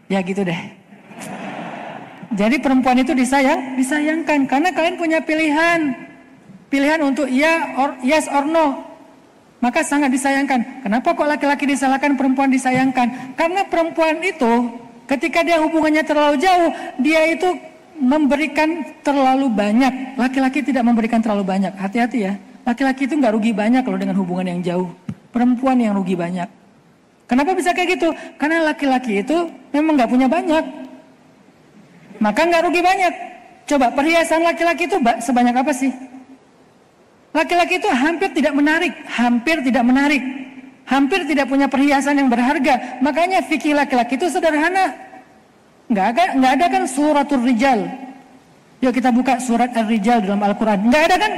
ya gitu deh. Jadi perempuan itu disayangkan karena kalian punya pilihan untuk yes or no. Maka sangat disayangkan. Kenapa kok laki-laki disalahkan, perempuan disayangkan? Karena perempuan itu ketika dia hubungannya terlalu jauh, dia itu memberikan terlalu banyak. Laki-laki tidak memberikan terlalu banyak. Hati-hati ya. Laki-laki itu nggak rugi banyak kalau dengan hubungan yang jauh. Perempuan yang rugi banyak. Kenapa bisa kayak gitu? Karena laki-laki itu memang nggak punya banyak. Maka nggak rugi banyak. Coba perhiasan laki-laki itu sebanyak apa sih? Laki-laki itu hampir tidak menarik. Hampir tidak punya perhiasan yang berharga. Makanya fikih laki-laki itu sederhana. Nggak ada kan suratul rijal. Yuk kita buka surat Ar-Rijal dalam Al-Quran. Nggak ada kan?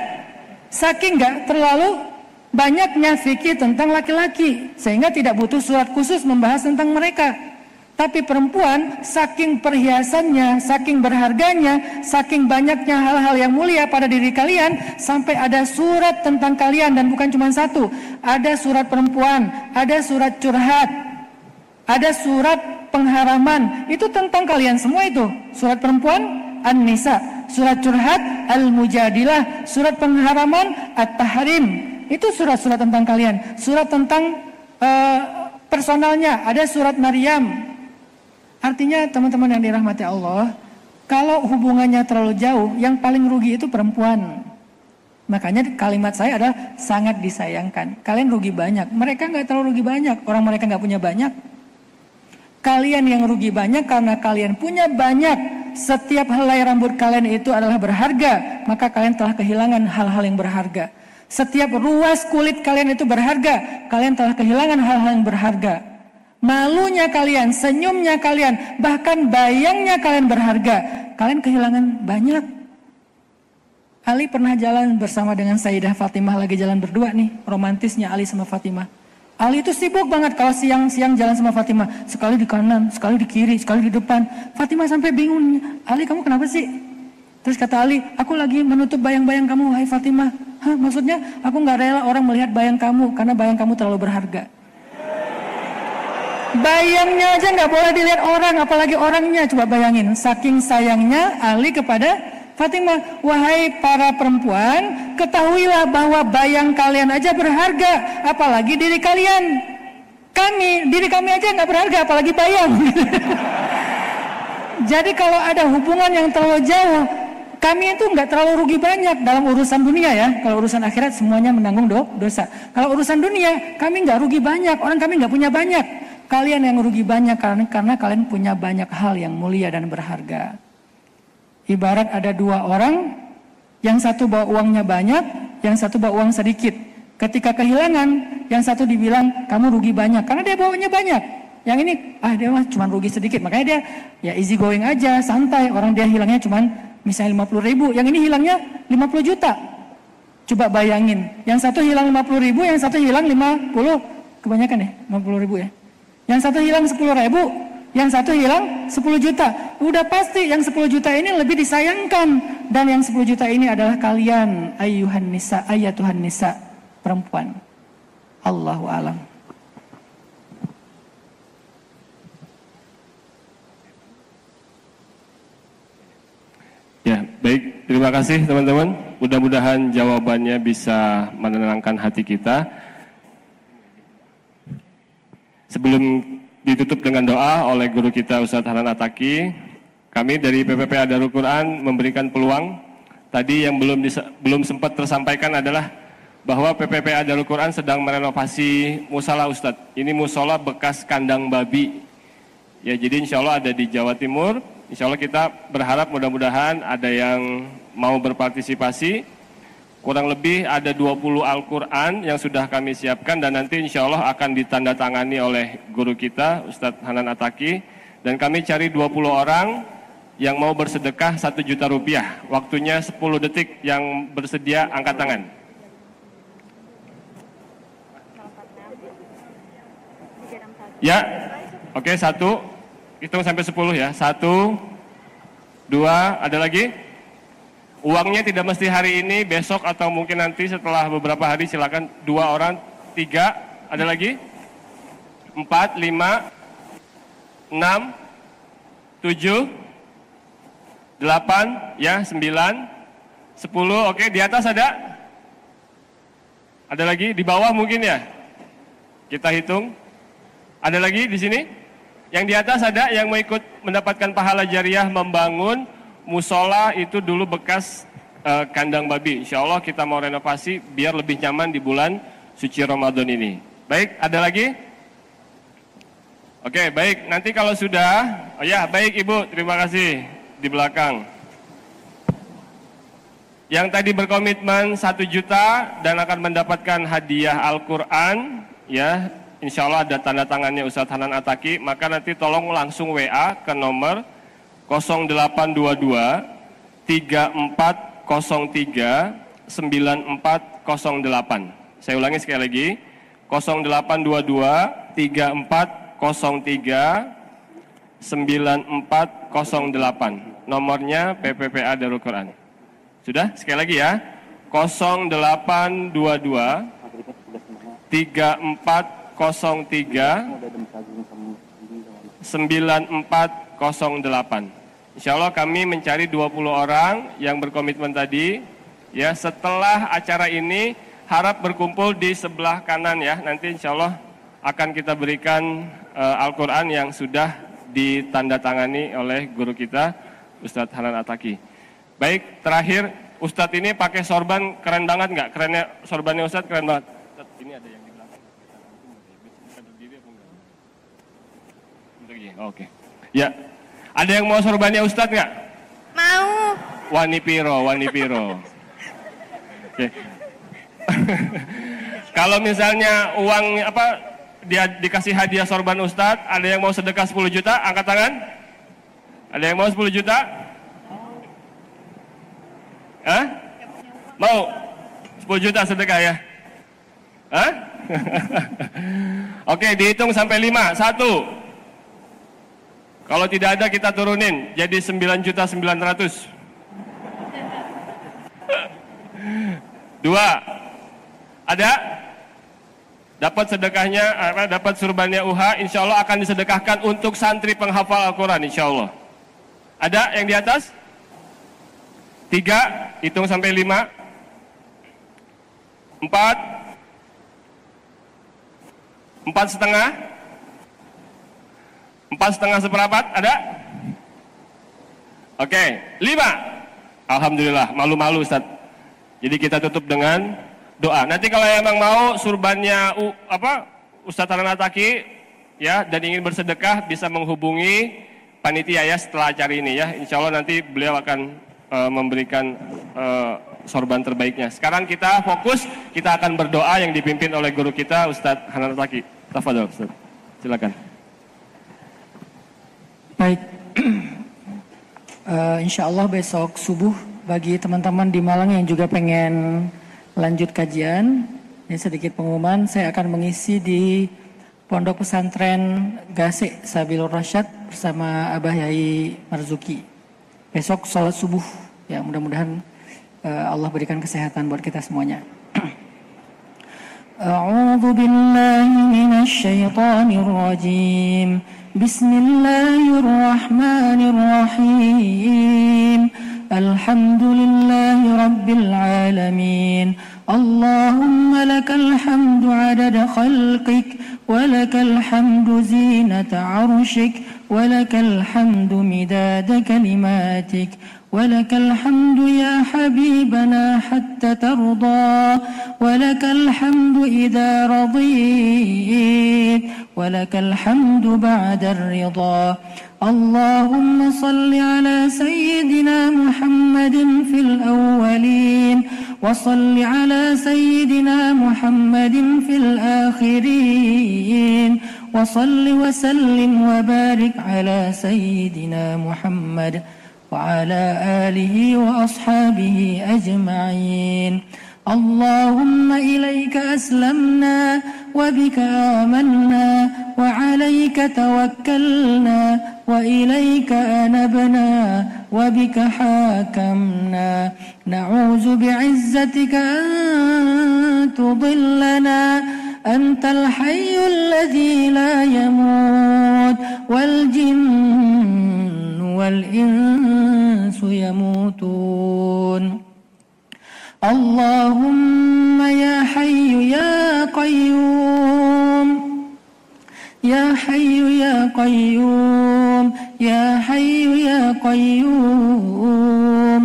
Saking nggak terlalu banyaknya fikih tentang laki-laki. Sehingga tidak butuh surat khusus membahas tentang mereka. Tapi perempuan saking perhiasannya, saking berharganya, saking banyaknya hal-hal yang mulia pada diri kalian, sampai ada surat tentang kalian dan bukan cuma satu. Ada surat perempuan, ada surat curhat, ada surat pengharaman. Itu tentang kalian semua itu. Surat perempuan An-Nisa, surat curhat Al-Mujadilah, surat pengharaman At-Tahrim. Itu surat-surat tentang kalian. Surat tentang personalnya, ada surat Maryam. Artinya teman-teman yang dirahmati Allah, kalau hubungannya terlalu jauh, yang paling rugi itu perempuan. Makanya kalimat saya adalah sangat disayangkan. Kalian rugi banyak, mereka nggak terlalu rugi banyak. Orang mereka nggak punya banyak. Kalian yang rugi banyak karena kalian punya banyak. Setiap helai rambut kalian itu adalah berharga, maka kalian telah kehilangan hal-hal yang berharga. Setiap ruas kulit kalian itu berharga, kalian telah kehilangan hal-hal yang berharga. Malunya kalian, senyumnya kalian, bahkan bayangnya kalian berharga. Kalian kehilangan banyak. Ali pernah jalan bersama dengan Sayyidah Fatimah, lagi jalan berdua nih, romantisnya Ali sama Fatimah. Ali itu sibuk banget kalau siang-siang jalan sama Fatimah. Sekali di kanan, sekali di kiri, sekali di depan. Fatimah sampai bingung. Ali, kamu kenapa sih? Terus kata Ali, aku lagi menutup bayang-bayang kamu, wahai Fatimah. Hah, maksudnya aku gak rela orang melihat bayang kamu, karena bayang kamu terlalu berharga. Bayangnya aja gak boleh dilihat orang, apalagi orangnya. Coba bayangin, saking sayangnya Ali kepada Fatimah. Wahai para perempuan, ketahuilah bahwa bayang kalian aja berharga, apalagi diri kalian. Diri kami aja nggak berharga, apalagi bayang. Jadi kalau ada hubungan yang terlalu jauh, kami itu nggak terlalu rugi banyak dalam urusan dunia ya. Kalau urusan akhirat semuanya menanggung dosa. Kalau urusan dunia, kami nggak rugi banyak, orang kami nggak punya banyak. Kalian yang rugi banyak karena kalian punya banyak hal yang mulia dan berharga. Ibarat ada dua orang, yang satu bawa uangnya banyak, yang satu bawa uang sedikit. Ketika kehilangan, yang satu dibilang kamu rugi banyak karena dia bawanya banyak. Yang ini dia mah cuma rugi sedikit, makanya dia ya easy going aja, santai. Orang dia hilangnya cuma misalnya 50.000, yang ini hilangnya 50 juta. Coba bayangin, yang satu hilang 50.000, yang satu hilang 50, kebanyakan ya 50.000 ya. Yang satu hilang 10.000. Yang satu hilang 10 juta. Udah pasti yang 10 juta ini lebih disayangkan. Dan yang 10 juta ini adalah kalian, ayatuhan nisa, perempuan. Allahu a'lam. Ya, baik. Terima kasih teman-teman. Mudah-mudahan jawabannya bisa menenangkan hati kita. Sebelum ditutup dengan doa oleh guru kita Ustadz Hanan Ataki, kami dari PPPA Darul Quran memberikan peluang. Tadi yang belum sempat tersampaikan adalah bahwa PPPA Darul Quran sedang merenovasi musola Ustadz. Ini musola bekas kandang babi. Ya, jadi insya Allah ada di Jawa Timur. Insya Allah kita berharap mudah-mudahan ada yang mau berpartisipasi Kurang lebih ada 20 Al-Quran yang sudah kami siapkan dan nanti insya Allah akan ditandatangani oleh guru kita, Ustadz Hanan Ataki. Dan kami cari 20 orang yang mau bersedekah 1 juta rupiah. Waktunya 10 detik, yang bersedia angkat tangan. Ya, oke, 1, hitung sampai 10 ya. 1, 2, ada lagi? Uangnya tidak mesti hari ini, besok atau mungkin nanti setelah beberapa hari, silakan. 2 orang, 3, ada lagi? 4, 5, 6, 7, 8, ya, 9, 10, oke, di atas ada? Ada lagi? Di bawah mungkin ya? Kita hitung. Ada lagi di sini? Yang di atas ada yang mau ikut mendapatkan pahala jariah membangun musola itu dulu bekas kandang babi. Insya Allah kita mau renovasi biar lebih nyaman di bulan suci Ramadan ini. Baik, ada lagi? Oke, baik. Nanti kalau sudah, oh ya, baik Ibu, terima kasih di belakang. Yang tadi berkomitmen 1 juta dan akan mendapatkan hadiah Al-Quran, ya, insya Allah ada tanda tangannya Ustadz Hanan Ataki, maka nanti tolong langsung WA ke nomor 0822 3403 9408. Saya ulangi sekali lagi, 0822 3403 9408. Nomornya PPPA Darul Quran. Sudah? Sekali lagi ya. 0822 3403 9408. Insya Allah kami mencari 20 orang yang berkomitmen tadi. Ya, setelah acara ini harap berkumpul di sebelah kanan ya. Nanti insya Allah akan kita berikan Al-Quran yang sudah ditandatangani oleh guru kita Ustadz Hanan Ataki. Baik, terakhir Ustadz ini pakai sorban keren banget nggak? Kerennya sorbannya Ustadz keren banget. Ustadz, ini ada yang di belakang. Bisa berdiri apa enggak? Oke. Ya, ada yang mau sorbannya Ustadz nggak? Mau. Wani piro. Oke. Kalau misalnya uang dia dikasih hadiah sorban Ustadz, ada yang mau sedekah 10 juta, angkat tangan. Ada yang mau 10 juta? Hah? Mau 10 juta sedekah ya? Hah? Oke, dihitung sampai 5. 1. Kalau tidak ada kita turunin jadi 9.900.000. 2. Ada? Dapat sedekahnya, dapat surbannya UHA, insya Allah akan disedekahkan untuk santri penghafal Al-Quran, insya Allah. Ada yang di atas? 3, hitung sampai 5. 4. 4,5. 4,5 seperempat, ada? Oke, 5. Alhamdulillah, malu-malu Ustaz. Jadi kita tutup dengan doa. Nanti kalau emang mau surbannya Ustadz Hanan Ataki ya dan ingin bersedekah bisa menghubungi panitia ya setelah acara ini ya. Insya Allah nanti beliau akan memberikan sorban terbaiknya. Sekarang kita fokus, kita akan berdoa yang dipimpin oleh guru kita Ustadz Hanan Ataki. Tafadhol Ustadz, silakan. Baik, insya Allah besok subuh bagi teman-teman di Malang yang juga pengen lanjut kajian, ini sedikit pengumuman, saya akan mengisi di Pondok Pesantren Gasik Sabilur Rasyad bersama Abah Yai Marzuki. Besok sholat subuh, ya mudah-mudahan Allah berikan kesehatan buat kita semuanya. A'udzu billahi minasy syaithanir rajim. Bismillahirrahmanirrahim. Alhamdulillahi rabbil alamin. Allahumma lakal hamdu 'adada khalqik wa lakal hamdu zinata 'arsyik wa lakal hamdu midada kalimatik ولك الحمد يا حبيبنا حتى ترضى ولك الحمد إذا رضيت ولك الحمد بعد الرضا اللهم صل على سيدنا محمد في الأولين وصل على سيدنا محمد في الآخرين وصل وسلم وبارك على سيدنا محمد وعلى آله وأصحابه أجمعين. اللهم إليك أسلمنا وبك آمنا وعليك توكلنا وإليك أنبنا وبك حاكمنا. نعوذ بعزتك أن تضلنا. أنت الحي الذي لا يموت والجن والإنس يموتون. اللهم يا حي يا قيوم يا حي يا قيوم يا حي يا قيوم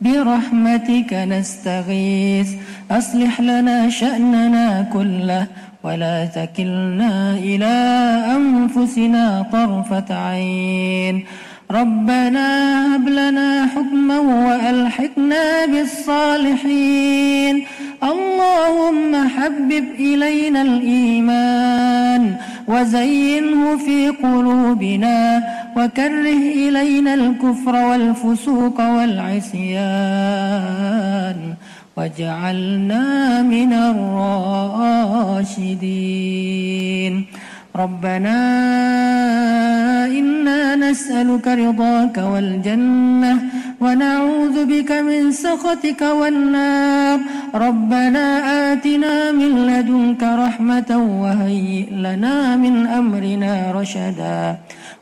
برحمتك نستغيث. أصلح لنا شأننا كله ولا تكلنا إلى أنفسنا طرفة عين. ربنا هب لنا حكما وألحقنا بالصالحين. اللهم حبب إلينا الإيمان وزينه في قلوبنا وكره إلينا الكفر والفسوق والعصيان واجعلنا من الراشدين. ربنا إنا نسألك رضاك والجنة ونعوذ بك من سخطك والنار. ربنا آتنا من لدنك رحمة وهيئ لنا من أمرنا رشدا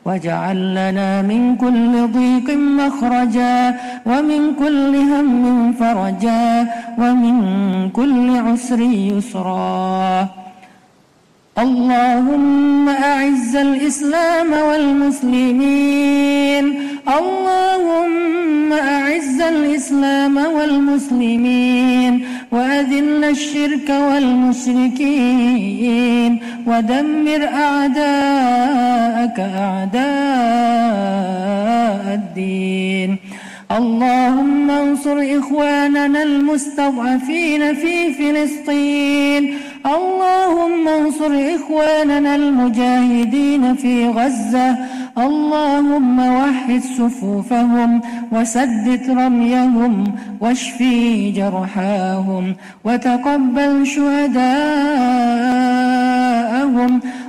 واجعل لنا من كل ضيق مخرجا ومن كل هم فرجا ومن كل عسر يسرا. اللهم أعز الإسلام والمسلمين. اللهم أعز الإسلام والمسلمين وأذل الشرك والمشركين ودمر أعداءك أعداء الدين. اللهم انصر إخواننا المستضعفين في فلسطين. اللهم انصر إخواننا المجاهدين في غزة. اللهم وحد صفوفهم وسدد رميهم واشفي جرحاهم وتقبل شهداءهم.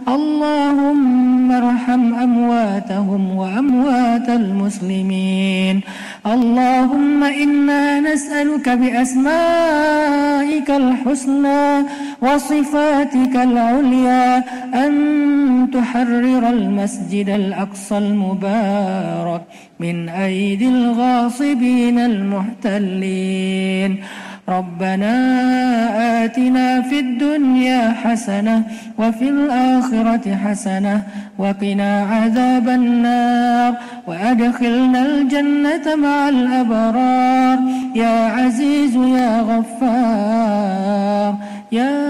اللهم ارحم أمواتهم وأموات المسلمين. اللهم إنا نسألك بأسمائك الحسنى وصفاتك العليا أن تحرر المسجد الأقصى المبارك من أيدي الغاصبين المحتلين. ربنا آتنا في الدنيا حسنة وفي الآخرة حسنة وقنا عذاب النار وأدخلنا الجنة مع الأبرار. يا عزيز يا غفار يا